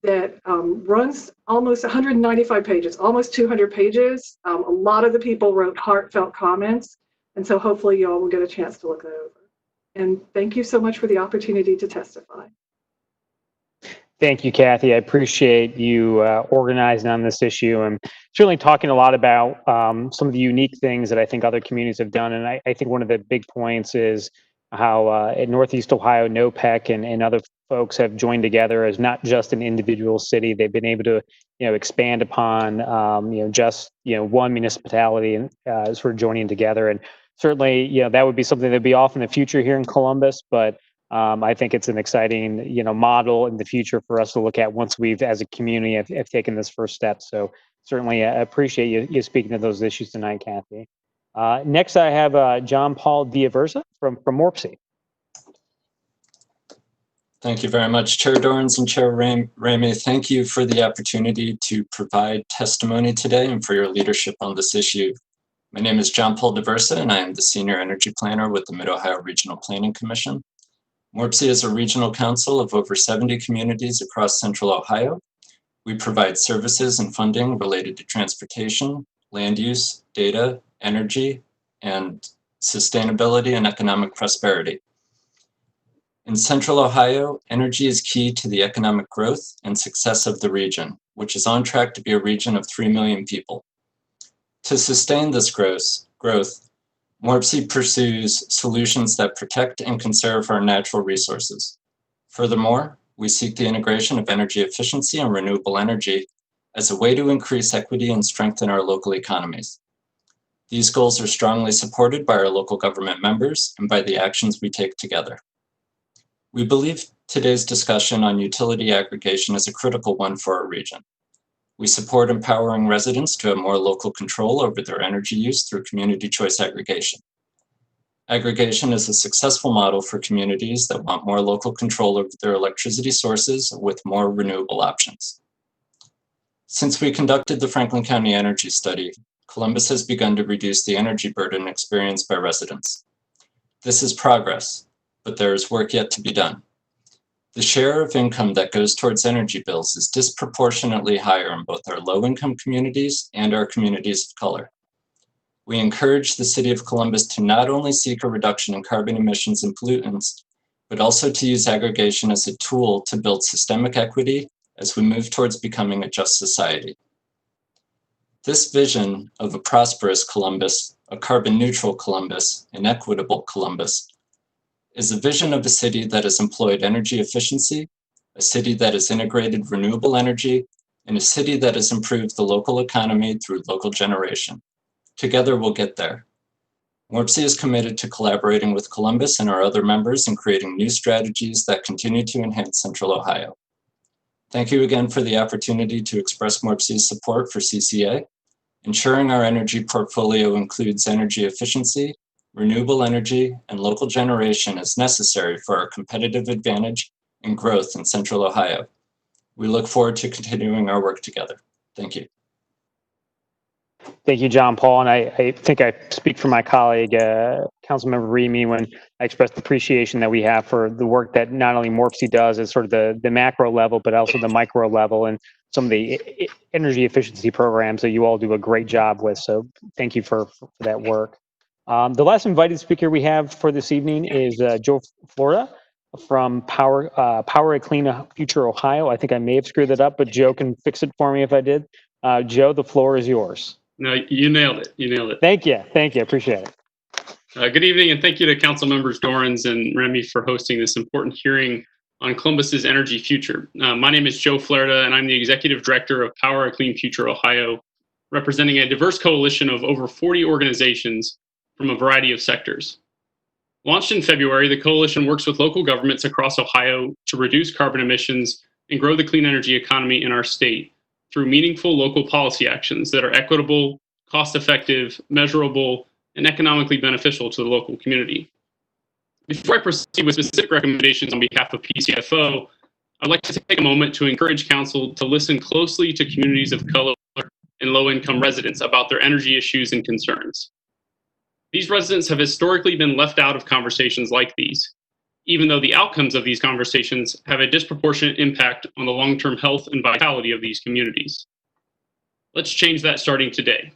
that runs almost 195 pages, almost 200 pages. A lot of the people wrote heartfelt comments, and so hopefully you all will get a chance to look that over. And thank you so much for the opportunity to testify. Thank you, Kathy. I appreciate you organizing on this issue and certainly talking a lot about some of the unique things that I think other communities have done. And I think one of the big points is how in Northeast Ohio, NOPEC and other folks have joined together as not just an individual city. They've been able to, expand upon, just, one municipality and sort of joining together. And certainly, that would be something that'd be off in the future here in Columbus, but I think it's an exciting, model in the future for us to look at once we've, as a community, have taken this first step. So certainly, I appreciate you speaking to those issues tonight, Kathy. Next, I have John Paul D'Aversa from MORPC. Thank you very much, Chair Dorans and Chair Remy. Thank you for the opportunity to provide testimony today and for your leadership on this issue. My name is John Paul D'Aversa, and I am the Senior Energy Planner with the Mid-Ohio Regional Planning Commission. MORPC is a regional council of over 70 communities across Central Ohio. We provide services and funding related to transportation, land use, data, energy, and sustainability and economic prosperity. In Central Ohio, energy is key to the economic growth and success of the region, which is on track to be a region of 3 million people. To sustain this growth, MORPC pursues solutions that protect and conserve our natural resources. Furthermore, we seek the integration of energy efficiency and renewable energy as a way to increase equity and strengthen our local economies. These goals are strongly supported by our local government members and by the actions we take together. We believe today's discussion on utility aggregation is a critical one for our region. We support empowering residents to have more local control over their energy use through community choice aggregation. Aggregation is a successful model for communities that want more local control over their electricity sources with more renewable options. Since we conducted the Franklin County Energy Study, Columbus has begun to reduce the energy burden experienced by residents. This is progress, but there is work yet to be done. The share of income that goes towards energy bills is disproportionately higher in both our low-income communities and our communities of color. We encourage the City of Columbus to not only seek a reduction in carbon emissions and pollutants, but also to use aggregation as a tool to build systemic equity as we move towards becoming a just society. This vision of a prosperous Columbus, a carbon-neutral Columbus, an equitable Columbus, is a vision of a city that has employed energy efficiency, a city that has integrated renewable energy, and a city that has improved the local economy through local generation. Together, we'll get there. MORPC is committed to collaborating with Columbus and our other members in creating new strategies that continue to enhance Central Ohio. Thank you again for the opportunity to express MORPC's support for CCA. Ensuring our energy portfolio includes energy efficiency, renewable energy, and local generation is necessary for our competitive advantage and growth in Central Ohio. We look forward to continuing our work together. Thank you. Thank you, John Paul. And I think I speak for my colleague, Councilmember Remy, when I expressed appreciation that we have for the work that not only MORPC does at sort of the macro level, but also the micro level and some of the energy efficiency programs that you all do a great job with. So thank you for that work. The last invited speaker we have for this evening is Joe Florida from Power a Clean Future Ohio. I think I may have screwed that up, but Joe can fix it for me if I did. Joe, the floor is yours. No, you nailed it. You nailed it. Thank you. Thank you. I appreciate it. Good evening, and thank you to Councilmembers Dorans and Remy for hosting this important hearing on Columbus's energy future. My name is Joe Florida, and I'm the Executive Director of Power a Clean Future Ohio, representing a diverse coalition of over 40 organizations from a variety of sectors. Launched in February, the coalition works with local governments across Ohio to reduce carbon emissions and grow the clean energy economy in our state through meaningful local policy actions that are equitable, cost-effective, measurable, and economically beneficial to the local community. Before I proceed with specific recommendations on behalf of PCFO, I'd like to take a moment to encourage Council to listen closely to communities of color and low-income residents about their energy issues and concerns. These residents have historically been left out of conversations like these, even though the outcomes of these conversations have a disproportionate impact on the long-term health and vitality of these communities. Let's change that starting today.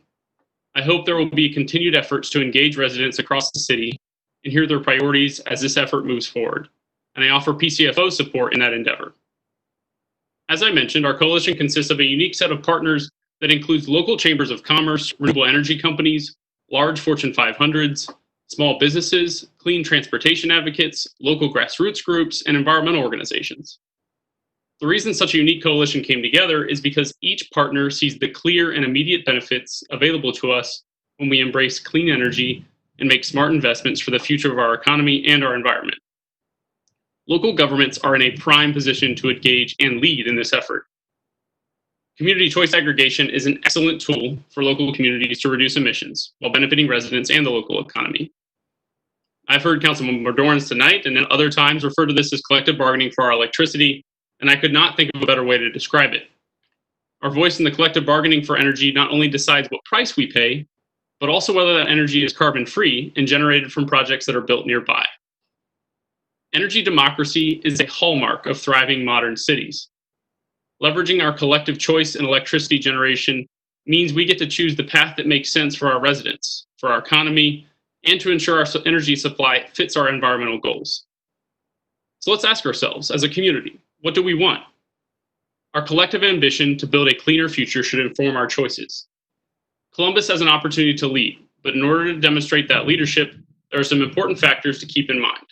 I hope there will be continued efforts to engage residents across the city and hear their priorities as this effort moves forward, and I offer PCFO support in that endeavor. As I mentioned, our coalition consists of a unique set of partners that includes local chambers of commerce, renewable energy companies, large Fortune 500s, small businesses, clean transportation advocates, local grassroots groups, and environmental organizations. The reason such a unique coalition came together is because each partner sees the clear and immediate benefits available to us when we embrace clean energy and make smart investments for the future of our economy and our environment. Local governments are in a prime position to engage and lead in this effort. Community choice aggregation is an excellent tool for local communities to reduce emissions while benefiting residents and the local economy. I've heard Councilmember Dorans tonight and then other times refer to this as collective bargaining for our electricity, and I could not think of a better way to describe it. Our voice in the collective bargaining for energy not only decides what price we pay, but also whether that energy is carbon-free and generated from projects that are built nearby. Energy democracy is a hallmark of thriving modern cities. Leveraging our collective choice in electricity generation means we get to choose the path that makes sense for our residents, for our economy, and to ensure our energy supply fits our environmental goals. So let's ask ourselves, as a community, what do we want? Our collective ambition to build a cleaner future should inform our choices. Columbus has an opportunity to lead, but in order to demonstrate that leadership, there are some important factors to keep in mind.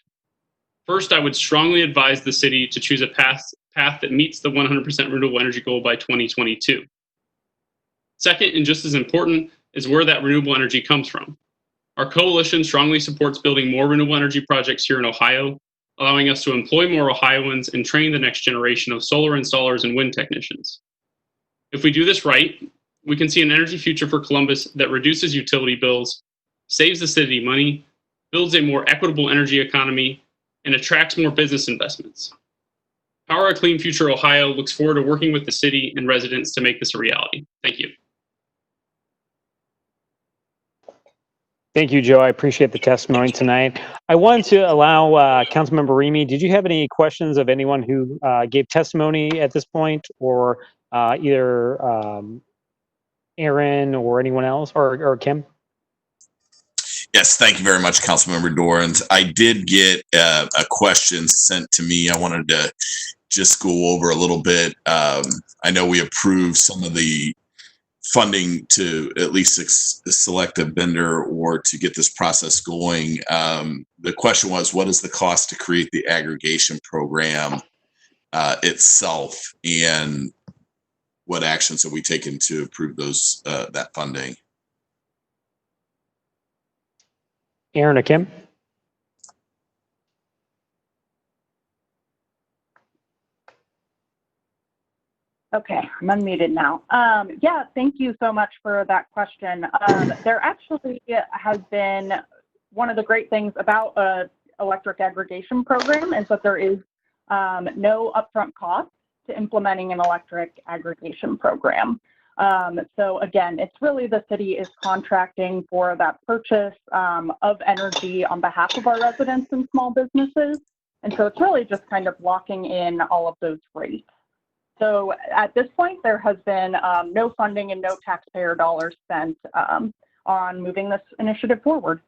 First, I would strongly advise the city to choose a path that meets the 100% renewable energy goal by 2022. Second, and just as important, is where that renewable energy comes from. Our coalition strongly supports building more renewable energy projects here in Ohio, allowing us to employ more Ohioans and train the next generation of solar installers and wind technicians. If we do this right, we can see an energy future for Columbus that reduces utility bills, saves the city money, builds a more equitable energy economy, and attracts more business investments. Power a Clean Future Ohio looks forward to working with the city and residents to make this a reality. Thank you. Thank you, Joe. I appreciate the testimony tonight. I wanted to allow Councilmember Remy, did you have any questions of anyone who gave testimony at this point, or either Aaron or anyone else, or Kim? Yes, thank you very much, Councilmember Dorans. I did get a question sent to me. I wanted to just go over a little bit. I know we approved some of the funding to at least select a vendor or to get this process going. The question was, what is the cost to create the aggregation program itself, and what actions have we taken to approve those that funding? Aaron or Kim? Okay, I'm unmuted now. Yeah, thank you so much for that question. There actually has been, one of the great things about an electric aggregation program is that there is no upfront cost to implementing an electric aggregation program. So again, it's really the city is contracting for that purchase of energy on behalf of our residents and small businesses. And so it's really just kind of locking in all of those rates. So at this point, there has been no funding and no taxpayer dollars spent on moving this initiative forward.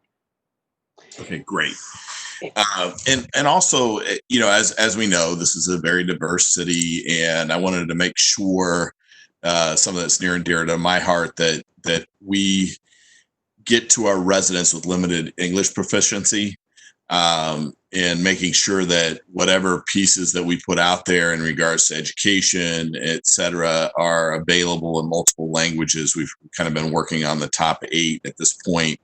Okay, great. And also, you know, as we know, this is a very diverse city, and I wanted to make sure some of that's near and dear to my heart that we get to our residents with limited English proficiency, and making sure that whatever pieces that we put out there in regards to education, et cetera, are available in multiple languages. We've kind of been working on the top 8 at this point.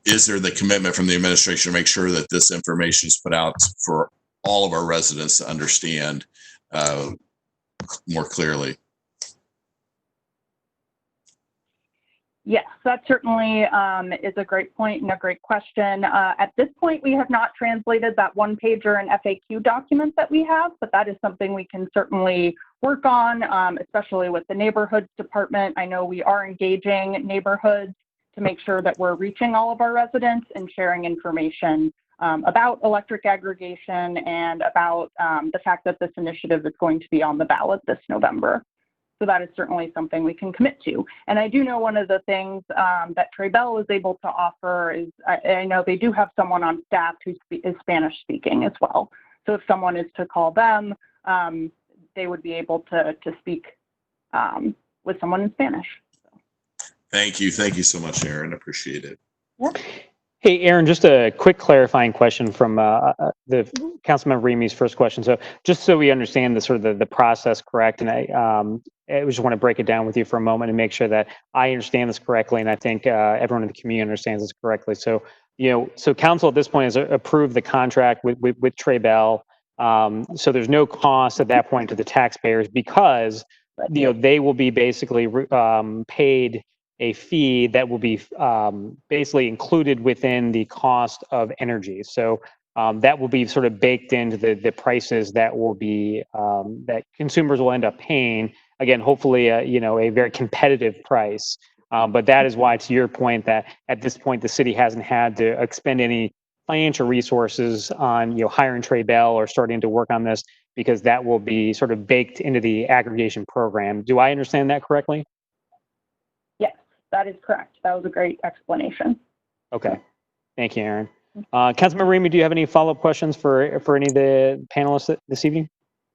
Is there the commitment from the administration to make sure that this information is put out for all of our residents to understand more clearly? Yes, that certainly is a great point and a great question. At this point, we have not translated that one-pager and FAQ document that we have, but that is something we can certainly work on, especially with the neighborhoods department. I know we are engaging neighborhoods to make sure that we're reaching all of our residents and sharing information about electric aggregation and about the fact that this initiative is going to be on the ballot this November. So that is certainly something we can commit to. And I do know one of the things that Trebel was able to offer is, I know they do have someone on staff who is Spanish speaking as well. So if someone is to call them, they would be able to speak with someone in Spanish. Thank you. Thank you so much, Aaron. Appreciate it. Yep. Hey, Aaron, just a quick clarifying question from the Councilmember Remy's first question. So just so we understand the sort of the process correct, and I just want to break it down with you for a moment and make sure that I understand this correctly, and I think everyone in the community understands this correctly. So, so council at this point has approved the contract with Trebel. So there's no cost at that point to the taxpayers because, they will be basically paid a fee that will be basically included within the cost of energy. So that will be sort of baked into the prices that will be that consumers will end up paying. Again, hopefully, a very competitive price. But that is why, to your point, that at this point the city hasn't had to expend any financial resources on hiring Trebel or starting to work on this, because that will be sort of baked into the aggregation program. Do I understand that correctly? Yes, that is correct. That was a great explanation. Okay. Thank you, Aaron. Councilmember Remy, do you have any follow-up questions for any of the panelists this evening?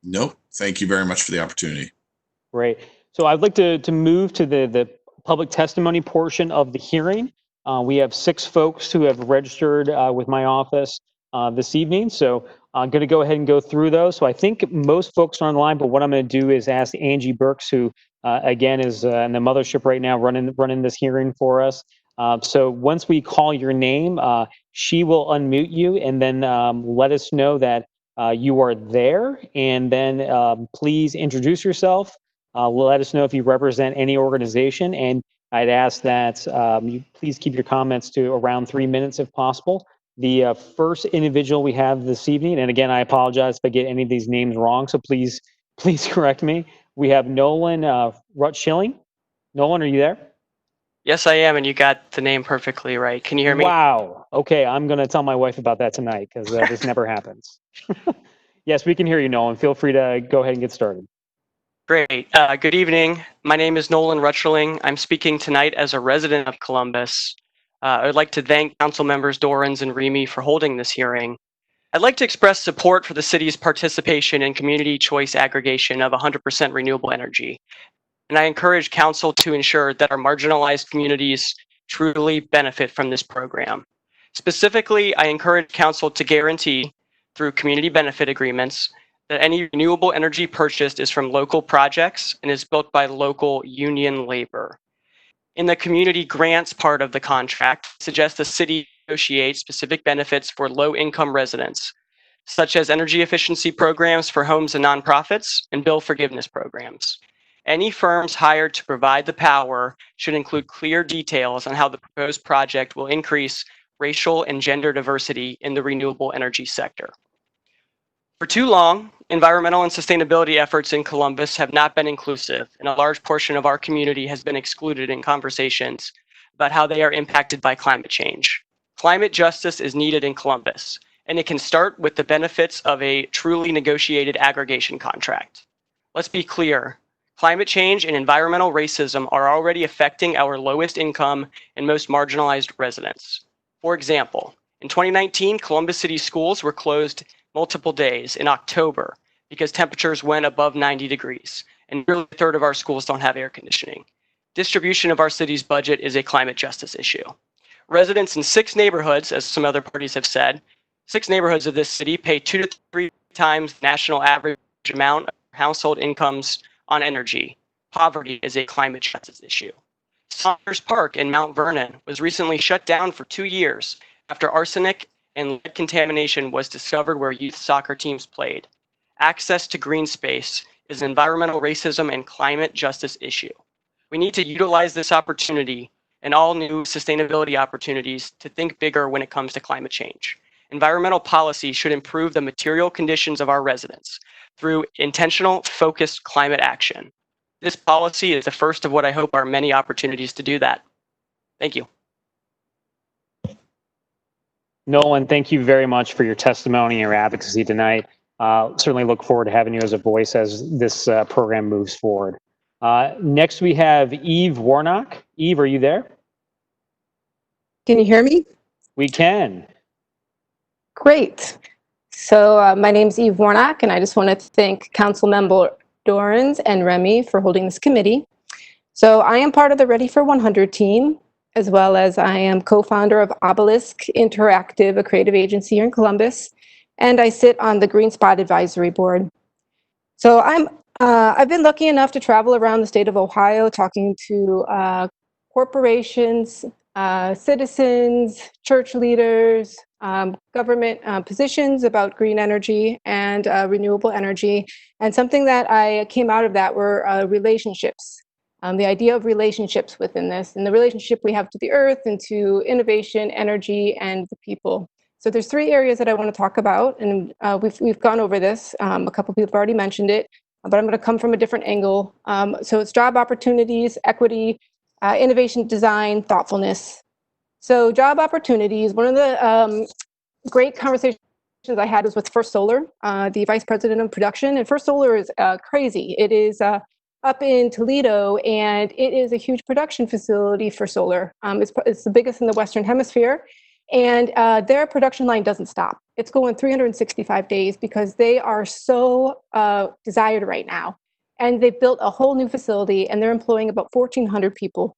Nope. Thank you very much for the opportunity. Great. So I'd like to move to the public testimony portion of the hearing. We have 6 folks who have registered with my office this evening. So I'm going to go ahead and go through those. So I think most folks are online, but what I'm going to do is ask Angie Burks, who again is in the mothership right now running this hearing for us. So once we call your name, she will unmute you and then let us know that you are there. And then please introduce yourself. Let us know if you represent any organization. And I'd ask that you please keep your comments to around 3 minutes if possible. The first individual we have this evening, and again, I apologize if I get any of these names wrong, so please correct me. We have Nolan Rutschilling. Nolan, are you there? Yes, I am, and you got the name perfectly right. Can you hear me? Wow. Okay, I'm going to tell my wife about that tonight because this never happens. Yes, we can hear you, Nolan. Feel free to go ahead and get started. Great. Good evening. My name is Nolan Rutschilling. I'm speaking tonight as a resident of Columbus. I would like to thank Councilmembers Dorans and Remy for holding this hearing. I'd like to express support for the city's participation in community choice aggregation of 100% renewable energy. And I encourage Council to ensure that our marginalized communities truly benefit from this program. Specifically, I encourage Council to guarantee, through community benefit agreements, that any renewable energy purchased is from local projects and is built by local union labor. In the community grants part of the contract, suggest the city negotiate specific benefits for low-income residents, such as energy efficiency programs for homes and nonprofits and bill forgiveness programs. Any firms hired to provide the power should include clear details on how the proposed project will increase racial and gender diversity in the renewable energy sector. For too long, environmental and sustainability efforts in Columbus have not been inclusive, and a large portion of our community has been excluded in conversations about how they are impacted by climate change. Climate justice is needed in Columbus, and it can start with the benefits of a truly negotiated aggregation contract. Let's be clear. Climate change and environmental racism are already affecting our lowest income and most marginalized residents. For example, in 2019, Columbus City schools were closed multiple days in October because temperatures went above 90 degrees, and nearly a third of our schools don't have air conditioning. Distribution of our city's budget is a climate justice issue. Residents in 6 neighborhoods, as some other parties have said, 6 neighborhoods of this city pay 2 to 3 times the national average amount of household incomes on energy. Poverty is a climate justice issue. Saunders Park in Mount Vernon was recently shut down for 2 years after arsenic and lead contamination was discovered where youth soccer teams played. Access to green space is an environmental racism and climate justice issue. We need to utilize this opportunity and all new sustainability opportunities to think bigger when it comes to climate change. Environmental policy should improve the material conditions of our residents through intentional, focused climate action. This policy is the first of what I hope are many opportunities to do that. Thank you. Nolan, thank you very much for your testimony and your advocacy tonight. Certainly look forward to having you as a voice as this program moves forward. Next, we have Eve Warnock. Eve, are you there? Can you hear me? We can. Great. So my name's Eve Warnock, and I just want to thank Councilmember Dorans and Remy for holding this committee. So I am part of the Ready for 100 team, as well as I am co-founder of Obelisk Interactive, a creative agency here in Columbus, and I sit on the Green Spot Advisory Board. So I've been lucky enough to travel around the state of Ohio talking to corporations, citizens, church leaders, government positions about green energy and renewable energy. And something that I came out of that were relationships. The idea of relationships within this, and the relationship we have to the earth and to innovation, energy, and the people. So there's 3 areas that I want to talk about, and we've gone over this. A couple people have already mentioned it, but I'm going to come from a different angle. So it's job opportunities, equity, innovation, design, thoughtfulness. So job opportunities, one of the great conversations I had was with First Solar, the vice president of production. And First Solar is crazy. It is up in Toledo, and it is a huge production facility for solar. It's the biggest in the Western Hemisphere. And their production line doesn't stop. It's going 365 days because they are so desired right now. And they've built a whole new facility, and they're employing about 1,400 people.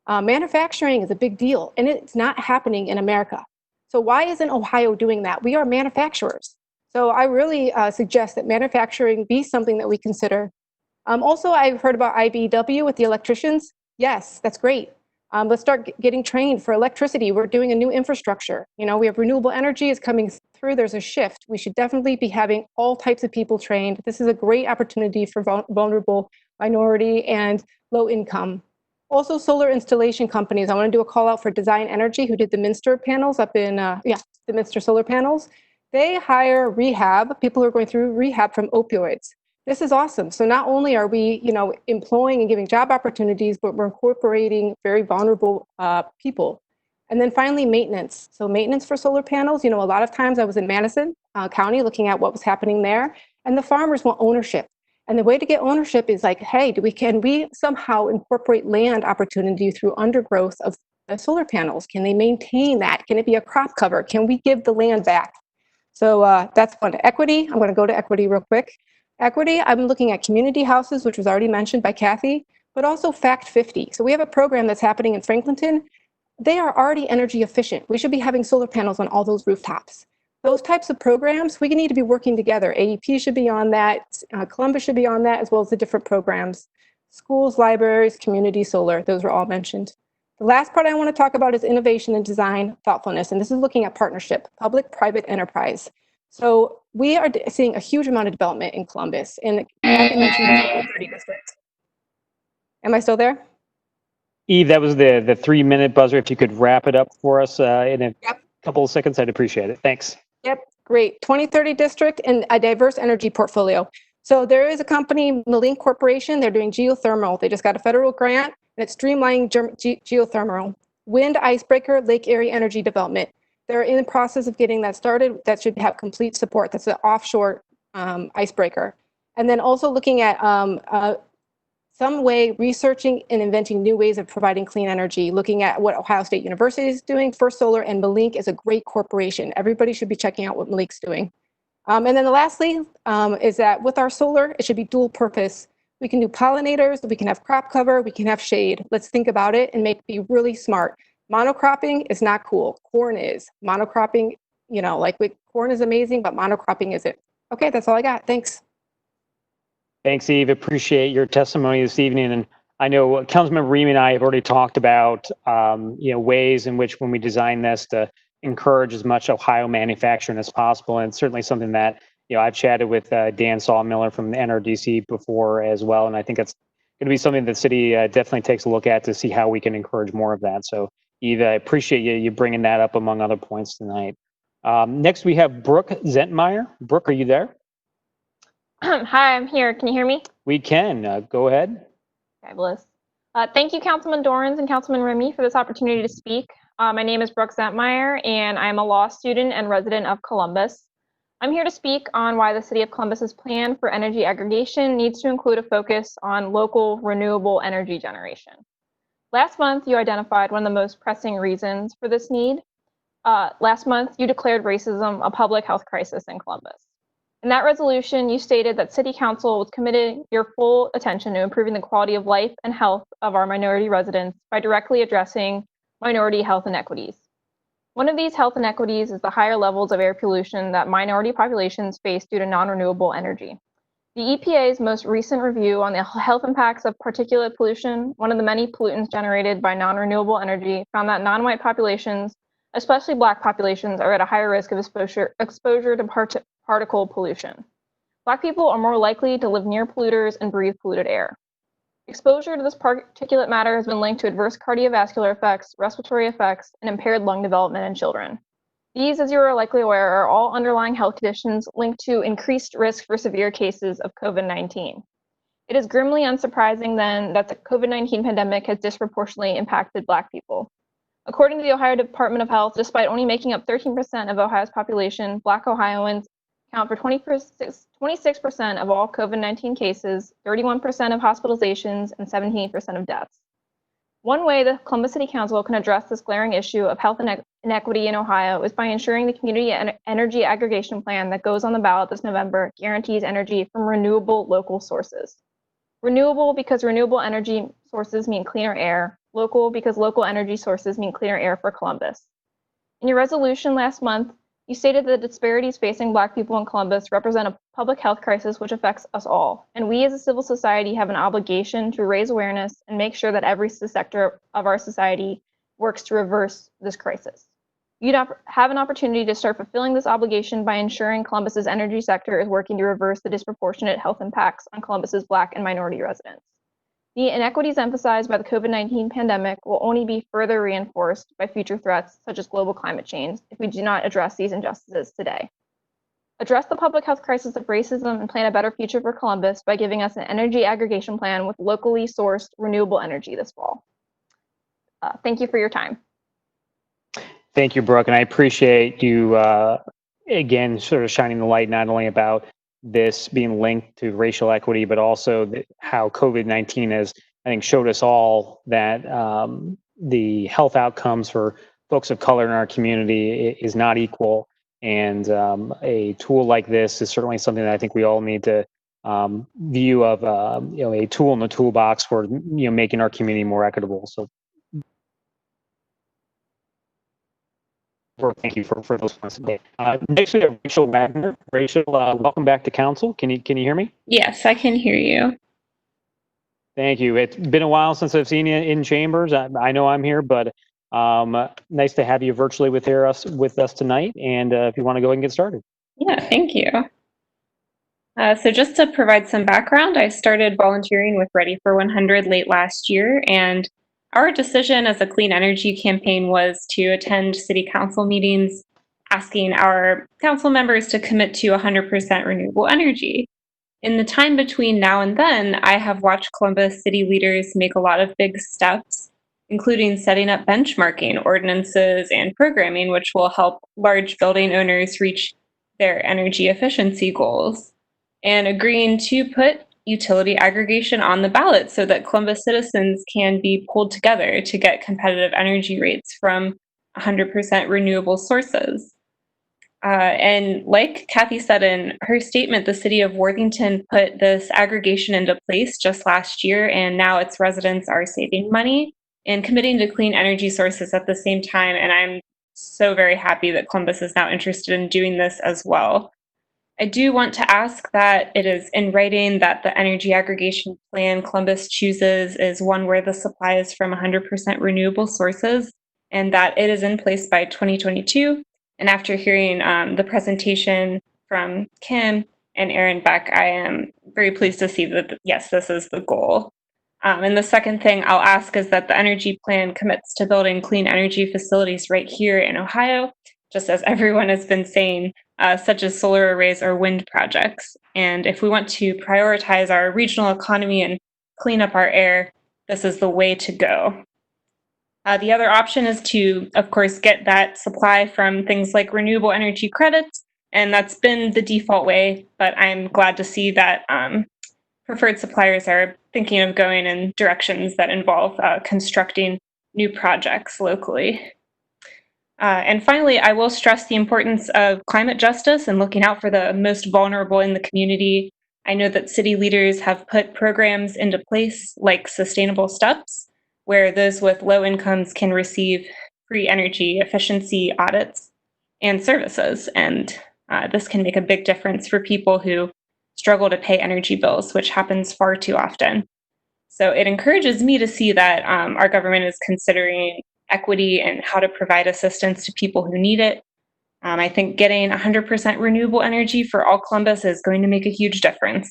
Manufacturing is a big deal, and it's not happening in America. So why isn't Ohio doing that? We are manufacturers. So I really suggest that manufacturing be something that we consider. Also, I've heard about IBEW with the electricians. Yes, that's great. Let's start getting trained for electricity. We're doing a new infrastructure. You know, we have renewable energy is coming through. There's a shift. We should definitely be having all types of people trained. This is a great opportunity for vulnerable, minority, and low income. Also, solar installation companies. I want to do a call out for Design Energy, who did the Minster panels up in, the Minster solar panels. They hire rehab, people who are going through rehab from opioids. This is awesome. So not only are we, employing and giving job opportunities, but we're incorporating very vulnerable people. And then finally, maintenance. So maintenance for solar panels. A lot of times I was in Madison County looking at what was happening there, and the farmers want ownership. And the way to get ownership is like, hey, can we somehow incorporate land opportunity through undergrowth of the solar panels? Can they maintain that? Can it be a crop cover? Can we give the land back? So that's one. Equity. I'm going to go to equity real quick. Equity, I'm looking at community houses, which was already mentioned by Kathy, but also Fact 50. So we have a program that's happening in Franklinton. They are already energy efficient. We should be having solar panels on all those rooftops. Those types of programs, we need to be working together. AEP should be on that. Columbus should be on that, as well as the different programs. Schools, libraries, community solar, those were all mentioned. The last part I want to talk about is innovation and design thoughtfulness. And this is looking at partnership, public-private enterprise. So we are seeing a huge amount of development in Columbus. And Kathy mentioned the 30 districts. Am I still there? Eve, that was the 3-minute buzzer. If you could wrap it up for us in a couple of seconds, I'd appreciate it. Thanks. Yep, great. 2030 district and a diverse energy portfolio. So there is a company, Malink Corporation. They're doing geothermal. They just got a federal grant, and it's streamlining geothermal. Wind, icebreaker, lake area energy development. They're in the process of getting that started. That should have complete support. That's an offshore icebreaker. And then also looking at some way researching and inventing new ways of providing clean energy, looking at what Ohio State University is doing. First Solar and Malink is a great corporation. Everybody should be checking out what Malink's doing. And then lastly is that with our solar, it should be dual purpose. We can do pollinators, we can have crop cover, we can have shade. Let's think about it and be really smart. Monocropping is not cool. Corn is. Monocropping, corn is amazing, but monocropping isn't. Okay, that's all I got. Thanks. Thanks, Eve. Appreciate your testimony this evening. And I know Councilmember Remy and I have already talked about, ways in which when we design this to encourage as much Ohio manufacturing as possible. And it's certainly something that, I've chatted with Dan Sawmiller from the NRDC before as well. And I think it's going to be something that the city definitely takes a look at to see how we can encourage more of that. So Eve, I appreciate you bringing that up among other points tonight. Next, we have Brooke Zentmeyer. Brooke, are you there? Hi, I'm here. Can you hear me? We can. Go ahead. Fabulous. Thank you, Councilman Dorans and Councilman Remy, for this opportunity to speak. My name is Brooke Zentmeyer, and I'm a law student and resident of Columbus. I'm here to speak on why the City of Columbus's plan for energy aggregation needs to include a focus on local renewable energy generation. Last month, you identified one of the most pressing reasons for this need. Last month, you declared racism a public health crisis in Columbus. In that resolution, you stated that City Council was committed your full attention to improving the quality of life and health of our minority residents by directly addressing minority health inequities. One of these health inequities is the higher levels of air pollution that minority populations face due to non-renewable energy. The EPA's most recent review on the health impacts of particulate pollution, one of the many pollutants generated by non-renewable energy, found that non-white populations, especially Black populations, are at a higher risk of exposure to particle pollution. Black people are more likely to live near polluters and breathe polluted air. Exposure to this particulate matter has been linked to adverse cardiovascular effects, respiratory effects, and impaired lung development in children. These, as you are likely aware, are all underlying health conditions linked to increased risk for severe cases of COVID-19. It is grimly unsurprising, then, that the COVID-19 pandemic has disproportionately impacted Black people. According to the Ohio Department of Health, despite only making up 13% of Ohio's population, Black Ohioans account for 26% of all COVID-19 cases, 31% of hospitalizations, and 17% of deaths. One way the Columbus City Council can address this glaring issue of health inequity in Ohio is by ensuring the community energy aggregation plan that goes on the ballot this November guarantees energy from renewable local sources. Renewable because renewable energy sources mean cleaner air. Local because local energy sources mean cleaner air for Columbus. In your resolution last month, you stated that the disparities facing Black people in Columbus represent a public health crisis which affects us all, and we as a civil society have an obligation to raise awareness and make sure that every sector of our society works to reverse this crisis. You have an opportunity to start fulfilling this obligation by ensuring Columbus's energy sector is working to reverse the disproportionate health impacts on Columbus's Black and minority residents. The inequities emphasized by the COVID-19 pandemic will only be further reinforced by future threats such as global climate change if we do not address these injustices today. Address the public health crisis of racism and plan a better future for Columbus by giving us an energy aggregation plan with locally sourced renewable energy this fall. Thank you for your time. Thank you, Brooke, and I appreciate you, again, sort of shining the light not only about this being linked to racial equity, but also how COVID-19 has, I think, showed us all that the health outcomes for folks of color in our community is not equal. And a tool like this is certainly something that I think we all need to view of, a tool in the toolbox for, making our community more equitable. So thank you for those points today. Next we have Rachel Wagner. Rachel, welcome back to council. Can you hear me? Yes, I can hear you. Thank you. It's been a while since I've seen you in chambers. I know I'm here, but nice to have you virtually with us tonight. And if you want to go ahead and get started. Yeah, thank you. So just to provide some background, I started volunteering with Ready for 100 late last year, and our decision as a clean energy campaign was to attend city council meetings asking our council members to commit to 100% renewable energy. In the time between now and then, I have watched Columbus city leaders make a lot of big steps, including setting up benchmarking ordinances and programming, which will help large building owners reach their energy efficiency goals, and agreeing to put utility aggregation on the ballot so that Columbus citizens can be pulled together to get competitive energy rates from 100% renewable sources. And like Kathy said in her statement, the city of Worthington put this aggregation into place just last year, and now its residents are saving money and committing to clean energy sources at the same time. And I'm so very happy that Columbus is now interested in doing this as well. I do want to ask that it is in writing that the energy aggregation plan Columbus chooses is one where the supply is from 100% renewable sources, and that it is in place by 2022. And after hearing the presentation from Kim and Aaron Beck, I am very pleased to see that, yes, this is the goal. And the second thing I'll ask is that the energy plan commits to building clean energy facilities right here in Ohio, just as everyone has been saying, such as solar arrays or wind projects. And if we want to prioritize our regional economy and clean up our air, this is the way to go. The other option is to, of course, get that supply from things like renewable energy credits And that's been the default way, but I'm glad to see that preferred suppliers are thinking of going in directions that involve constructing new projects locally. And finally, I will stress the importance of climate justice and looking out for the most vulnerable in the community. I know that city leaders have put programs into place like Sustainable Steps, where those with low incomes can receive free energy efficiency audits and services. And this can make a big difference for people who struggle to pay energy bills, which happens far too often. So it encourages me to see that our government is considering equity and how to provide assistance to people who need it. I think getting 100% renewable energy for all Columbus is going to make a huge difference,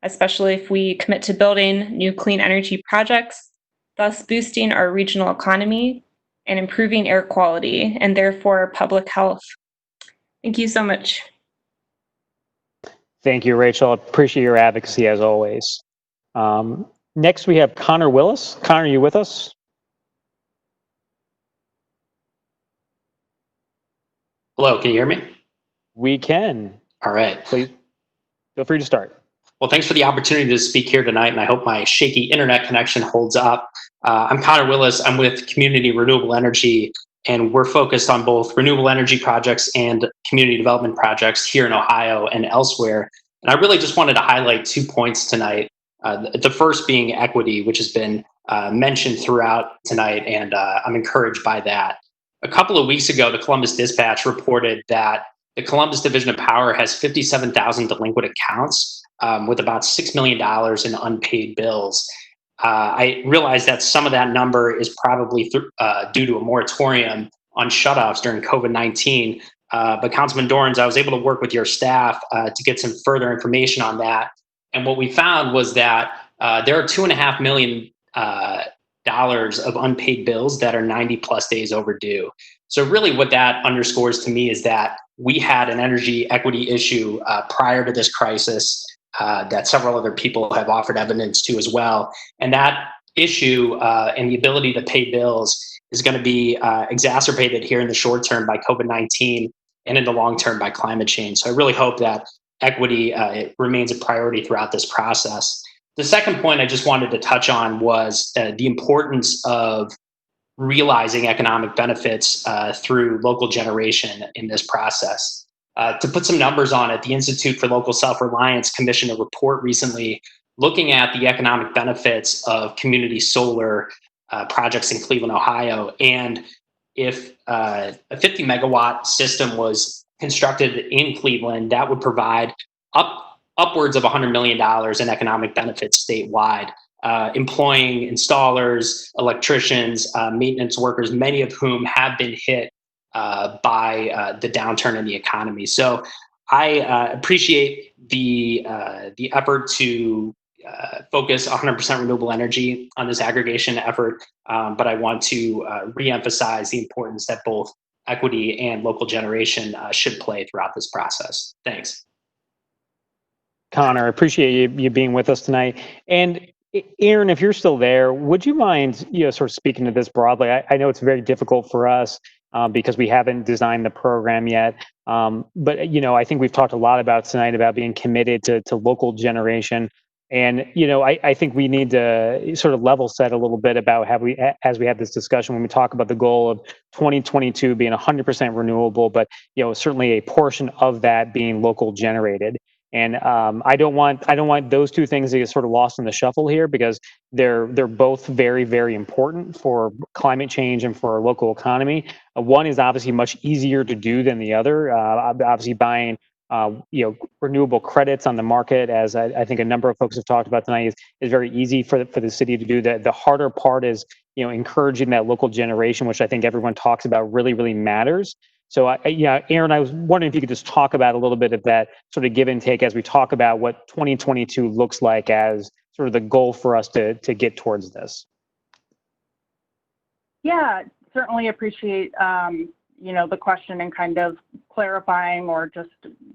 especially if we commit to building new clean energy projects, thus boosting our regional economy and improving air quality and therefore public health. Thank you so much. Thank you, Rachel. Appreciate your advocacy as always. Next, we have Connor Willis. Connor, are you with us? Hello, can you hear me? We can. All right. Please feel free to start. Well, thanks for the opportunity to speak here tonight, and I hope my shaky internet connection holds up. I'm Connor Willis. I'm with Community Renewable Energy, and we're focused on both renewable energy projects and community development projects here in Ohio and elsewhere. And I really just wanted to highlight 2 points tonight. The first being equity, which has been mentioned throughout tonight, and I'm encouraged by that. A couple of weeks ago, the Columbus Dispatch reported that the Columbus Division of Power has 57,000 delinquent accounts with about $6 million in unpaid bills. I realize that some of that number is probably due to a moratorium on shutoffs during COVID-19. But Councilman Dorans, I was able to work with your staff to get some further information on that. And what we found was that there are $2.5 million of unpaid bills that are 90 plus days overdue. So really what that underscores to me is that we had an energy equity issue prior to this crisis that several other people have offered evidence to as well. And that issue and the ability to pay bills is going to be exacerbated here in the short term by COVID-19 and in the long term by climate change. So I really hope that equity remains a priority throughout this process. The second point I just wanted to touch on was the importance of realizing economic benefits through local generation in this process. To put some numbers on it, the Institute for Local Self-Reliance commissioned a report recently looking at the economic benefits of community solar projects in Cleveland, Ohio. And if a 50 megawatt system was constructed in Cleveland, that would provide upwards of $100 million in economic benefits statewide, employing installers, electricians, maintenance workers, many of whom have been hit by the downturn in the economy. So I appreciate the effort to focus 100% renewable energy on this aggregation effort, but I want to reemphasize the importance that both equity and local generation should play throughout this process. Thanks. Connor, I appreciate you being with us tonight. And Aaron, if you're still there, would you mind, sort of speaking to this broadly? I know it's very difficult for us because we haven't designed the program yet. But, I think we've talked a lot about tonight about being committed to local generation. And, I think we need to sort of level set a little bit about as we have this discussion, when we talk about the goal of 2022 being 100% renewable, but, certainly a portion of that being local generated. And I don't want those two things to get sort of lost in the shuffle here, because they're both very, very important for climate change and for our local economy. One is obviously much easier to do than the other. Obviously, buying renewable credits on the market, as I think a number of folks have talked about tonight, is very easy for the city to do. The harder part is encouraging that local generation, which I think everyone talks about really, really matters. So, Aaron, I was wondering if you could just talk about a little bit of that sort of give and take as we talk about what 2022 looks like as sort of the goal for us to get towards this. Yeah, certainly appreciate, the question and kind of clarifying or just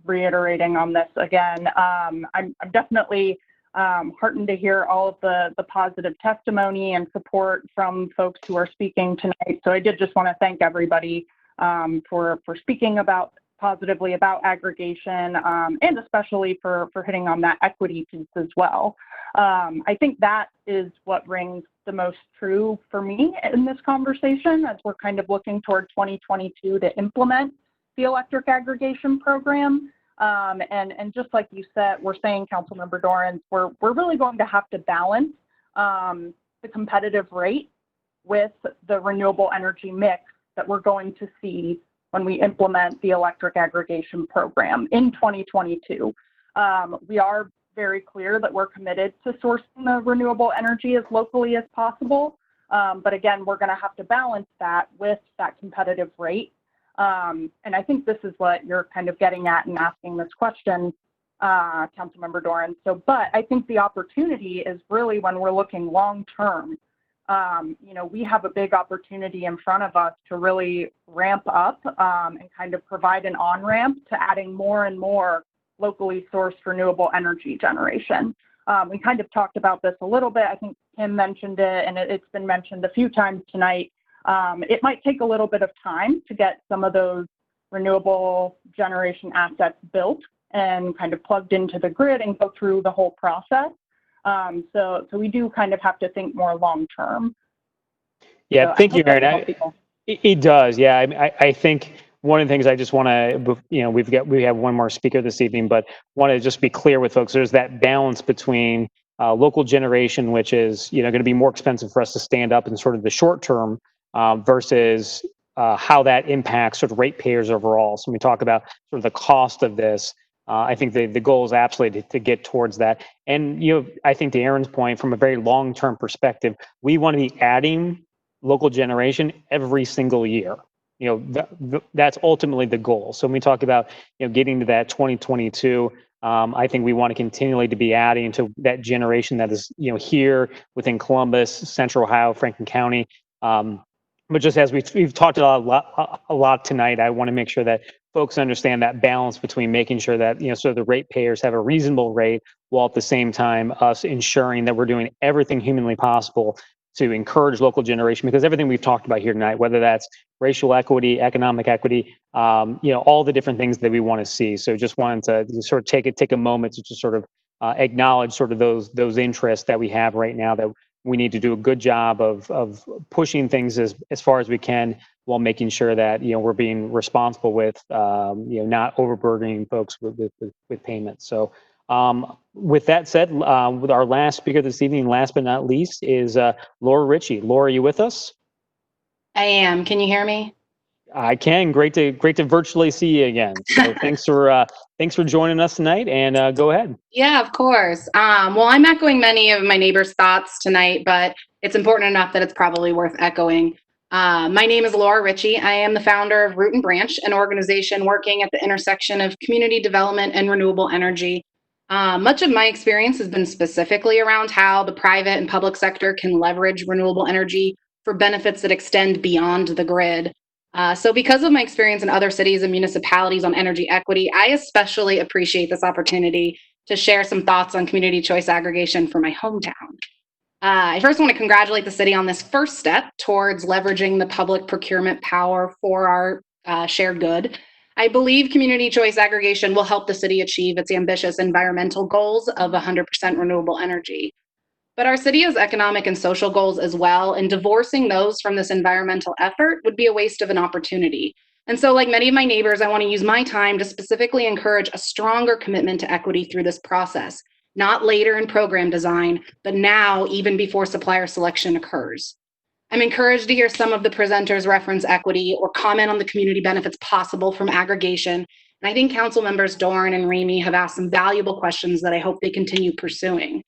reiterating on this again. I'm definitely heartened to hear all of the positive testimony and support from folks who are speaking tonight. So I did just want to thank everybody for speaking about positively about aggregation, and especially for hitting on that equity piece as well. I think that is what rings the most true for me in this conversation as we're kind of looking toward 2022 to implement the electric aggregation program. And just like you said, we're saying, Councilmember Dorans, we're really going to have to balance the competitive rate with the renewable energy mix that we're going to see when we implement the electric aggregation program in 2022. We are very clear that we're committed to sourcing the renewable energy as locally as possible. But again, we're going to have to balance that with that competitive rate. And I think this is what you're kind of getting at in asking this question, Councilmember Dorans. But I think the opportunity is really when we're looking long term. We have a big opportunity in front of us to really ramp up and kind of provide an on-ramp to adding more and more locally sourced renewable energy generation. We kind of talked about this a little bit. I think Kim mentioned it, and it's been mentioned a few times tonight. It might take a little bit of time to get some of those renewable generation assets built and kind of plugged into the grid and go through the whole process. So we do kind of have to think more long term. Yeah, thank you, Erin. It does. Yeah, I think one of the things I just want to, we have one more speaker this evening, but want to just be clear with folks. There's that balance between local generation, which is going to be more expensive for us to stand up in sort of the short term, versus how that impacts sort of ratepayers overall. So when we talk about sort of the cost of this, I think the goal is absolutely to get towards that. And I think to Erin's point, from a very long-term perspective, we want to be adding local generation every single year. That's ultimately the goal. So when we talk about getting to that 2022, I think we want to continually to be adding to that generation that is here within Columbus, Central Ohio, Franklin County. But just as we've talked a lot tonight, I want to make sure that folks understand that balance between making sure that so the ratepayers have a reasonable rate, while at the same time us ensuring that we're doing everything humanly possible to encourage local generation, because everything we've talked about here tonight, whether that's racial equity, economic equity, all the different things that we want to see. So just wanted to sort of take a moment to just sort of acknowledge sort of those interests that we have right now, that we need to do a good job of pushing things as far as we can, while making sure that we're being responsible with not overburdening folks with payments. So with that said, with our last speaker this evening, last but not least, is Laura Ritchie. Laura, are you with us? I am. Can you hear me? I can. Great to virtually see you again. So thanks for joining us tonight, and go ahead. Yeah, of course. Well, I'm echoing many of my neighbors' thoughts tonight, but it's important enough that it's probably worth echoing. My name is Laura Ritchie. I am the founder of Root and Branch, an organization working at the intersection of community development and renewable energy. Much of my experience has been specifically around how the private and public sector can leverage renewable energy for benefits that extend beyond the grid. So because of my experience in other cities and municipalities on energy equity, I especially appreciate this opportunity to share some thoughts on community choice aggregation for my hometown. I first want to congratulate the city on this first step towards leveraging the public procurement power for our shared good. I believe community choice aggregation will help the city achieve its ambitious environmental goals of 100% renewable energy. But our city has economic and social goals as well, and divorcing those from this environmental effort would be a waste of an opportunity. And so, like many of my neighbors, I want to use my time to specifically encourage a stronger commitment to equity through this process, not later in program design, but now, even before supplier selection occurs. I'm encouraged to hear some of the presenters reference equity or comment on the community benefits possible from aggregation. And I think Councilmembers Dorans and Remy have asked some valuable questions that I hope they continue pursuing.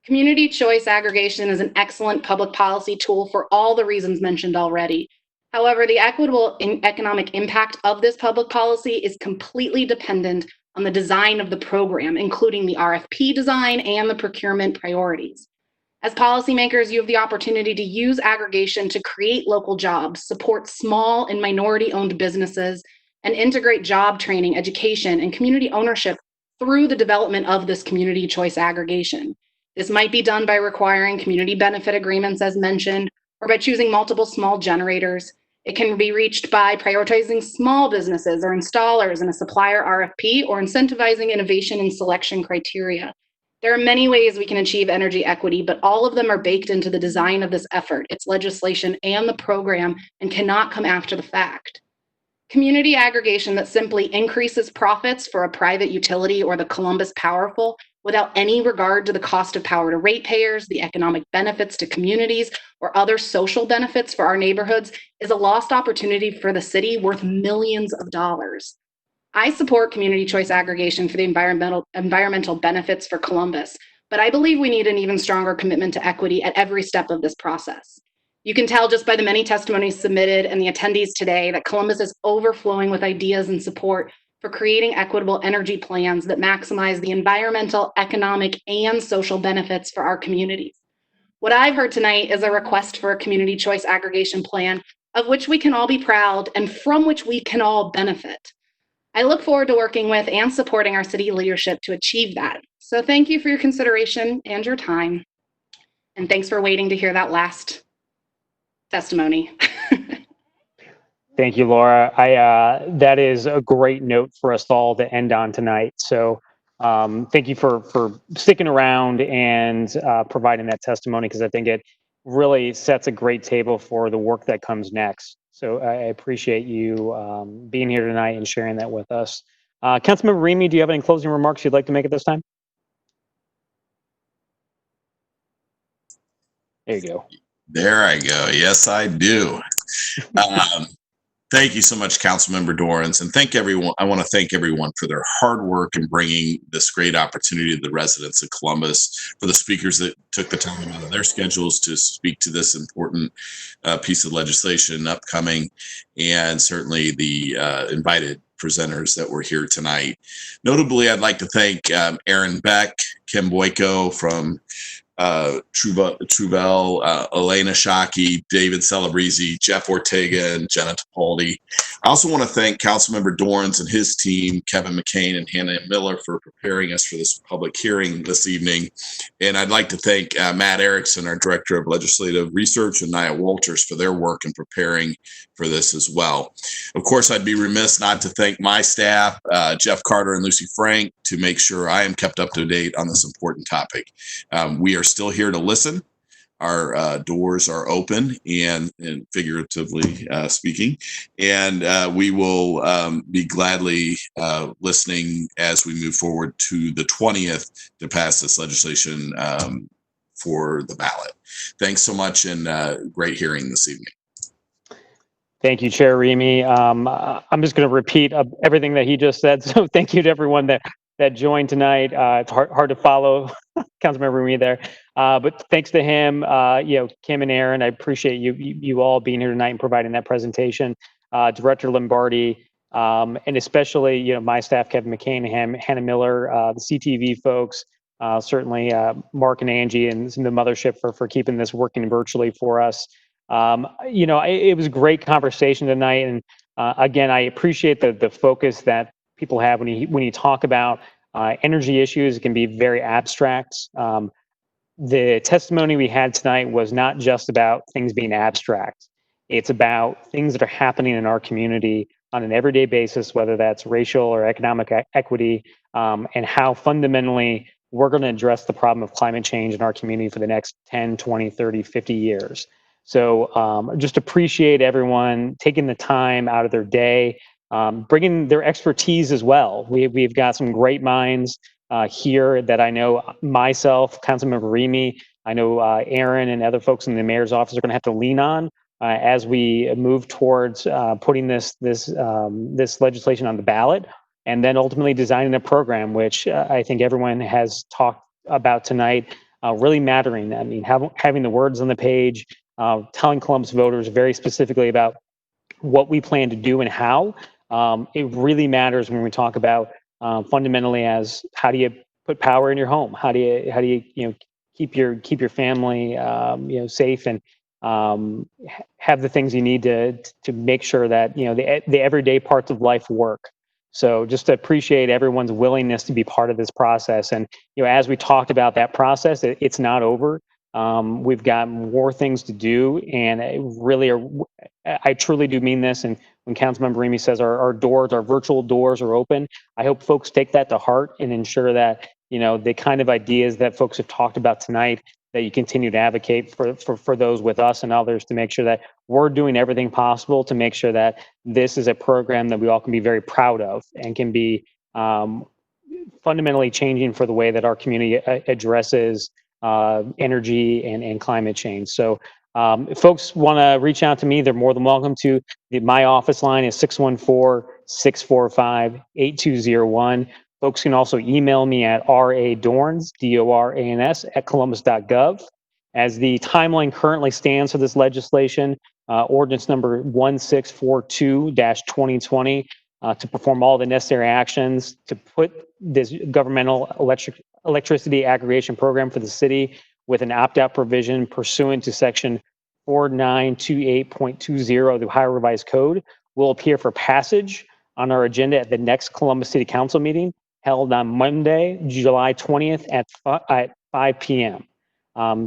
Community choice aggregation is an excellent public policy tool for all the reasons mentioned already. However, the equitable economic impact of this public policy is completely dependent on the design of the program, including the RFP design and the procurement priorities. As policymakers, you have the opportunity to use aggregation to create local jobs, support small and minority-owned businesses, and integrate job training, education, and community ownership through the development of this community choice aggregation. This might be done by requiring community benefit agreements as mentioned, or by choosing multiple small generators. It can be reached by prioritizing small businesses or installers in a supplier RFP or incentivizing innovation and selection criteria. There are many ways we can achieve energy equity, but all of them are baked into the design of this effort, its legislation, and the program, and cannot come after the fact. Community aggregation that simply increases profits for a private utility or the Columbus powerful without any regard to the cost of power to ratepayers, the economic benefits to communities, or other social benefits for our neighborhoods is a lost opportunity for the city worth millions of dollars. I support community choice aggregation for the environmental benefits for Columbus, but I believe we need an even stronger commitment to equity at every step of this process. You can tell just by the many testimonies submitted and the attendees today that Columbus is overflowing with ideas and support for creating equitable energy plans that maximize the environmental, economic, and social benefits for our communities. What I've heard tonight is a request for a community choice aggregation plan of which we can all be proud and from which we can all benefit. I look forward to working with and supporting our city leadership to achieve that. So thank you for your consideration and your time. And thanks for waiting to hear that last testimony. Thank you, Laura. That is a great note for us all to end on tonight. So thank you for sticking around and providing that testimony, because I think it really sets a great table for the work that comes next. So I appreciate you being here tonight and sharing that with us. Councilmember Remy, do you have any closing remarks you'd like to make at this time? There you go. There I go. Yes, I do. Thank you so much, Councilmember Dorans, and thank everyone. I want to thank everyone for their hard work in bringing this great opportunity to the residents of Columbus, for the speakers that took the time out of their schedules to speak to this important piece of legislation upcoming, and certainly the invited presenters that were here tonight. Notably, I'd like to thank Aaron Beck, Kim Boyko from Trebel, Elena Shockey, David Celebrezzi, Jeff Ortega, and Jenna Topoldi. I also want to thank Councilmember Dorans and his team, Kevin McCain and Hannah Miller, for preparing us for this public hearing this evening. And I'd like to thank Matt Erickson, our Director of Legislative Research, and Nia Walters for their work in preparing for this as well. Of course, I'd be remiss not to thank my staff, Jeff Carter and Lucy Frank, to make sure I am kept up to date on this important topic. We are still here to listen. Our doors are open and figuratively speaking, and we will be gladly listening as we move forward to the 20th to pass this legislation for the ballot. Thanks so much, and great hearing this evening. Thank you, Chair Remy. I'm just going to repeat everything that he just said. So thank you to everyone that joined tonight. It's hard to follow Councilmember Remy there, but thanks to him, Kim and Aaron, I appreciate you all being here tonight and providing that presentation. Director Lombardi, and especially my staff, Kevin McCain, Hannah Miller, the CTV folks, certainly Mark and Angie and the mothership for keeping this working virtually for us. It was a great conversation tonight, and again, I appreciate the focus that people have when you talk about energy issues. It can be very abstract. The testimony we had tonight was not just about things being abstract. It's about things that are happening in our community on an everyday basis, whether that's racial or economic equity, and how fundamentally we're going to address the problem of climate change in our community for the next 10, 20, 30, 50 years. So just appreciate everyone taking the time out of their day, bringing their expertise as well. We've got some great minds here that I know myself, Councilmember Remy, I know Aaron and other folks in the mayor's office are going to have to lean on as we move towards putting this legislation on the ballot, and then ultimately designing a program, which I think everyone has talked about tonight, really mattering. I mean, having the words on the page, telling Columbus voters very specifically about what we plan to do and how. It really matters when we talk about fundamentally as how do you put power in your home? How do you keep your family safe and have the things you need to make sure that the everyday parts of life work. So just to appreciate everyone's willingness to be part of this process. And as we talked about that process, it's not over. We've got more things to do, and I truly do mean this. And when Councilmember Remy says our doors, our virtual doors are open, I hope folks take that to heart and ensure that, the kind of ideas that folks have talked about tonight, that you continue to advocate for those with us and others to make sure that we're doing everything possible to make sure that this is a program that we all can be very proud of and can be fundamentally changing for the way that our community addresses energy and climate change. So if folks want to reach out to me, they're more than welcome to. My office line is 614-645-8201. Folks can also email me at radorans, DORANS, @columbus.gov. As the timeline currently stands for this legislation, ordinance number 1642-2020, to perform all the necessary actions to put this governmental electricity aggregation program for the city with an opt-out provision pursuant to section 4928.20 of the Ohio Revised Code will appear for passage on our agenda at the next Columbus City Council meeting held on Monday, July 20th at 5 p.m.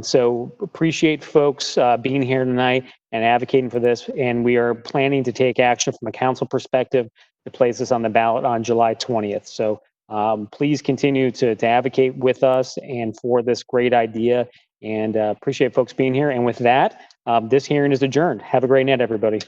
So appreciate folks being here tonight and advocating for this. And we are planning to take action from a council perspective to place this on the ballot on July 20th. So please continue to advocate with us and for this great idea, and appreciate folks being here. And with that, this hearing is adjourned. Have a great night, everybody.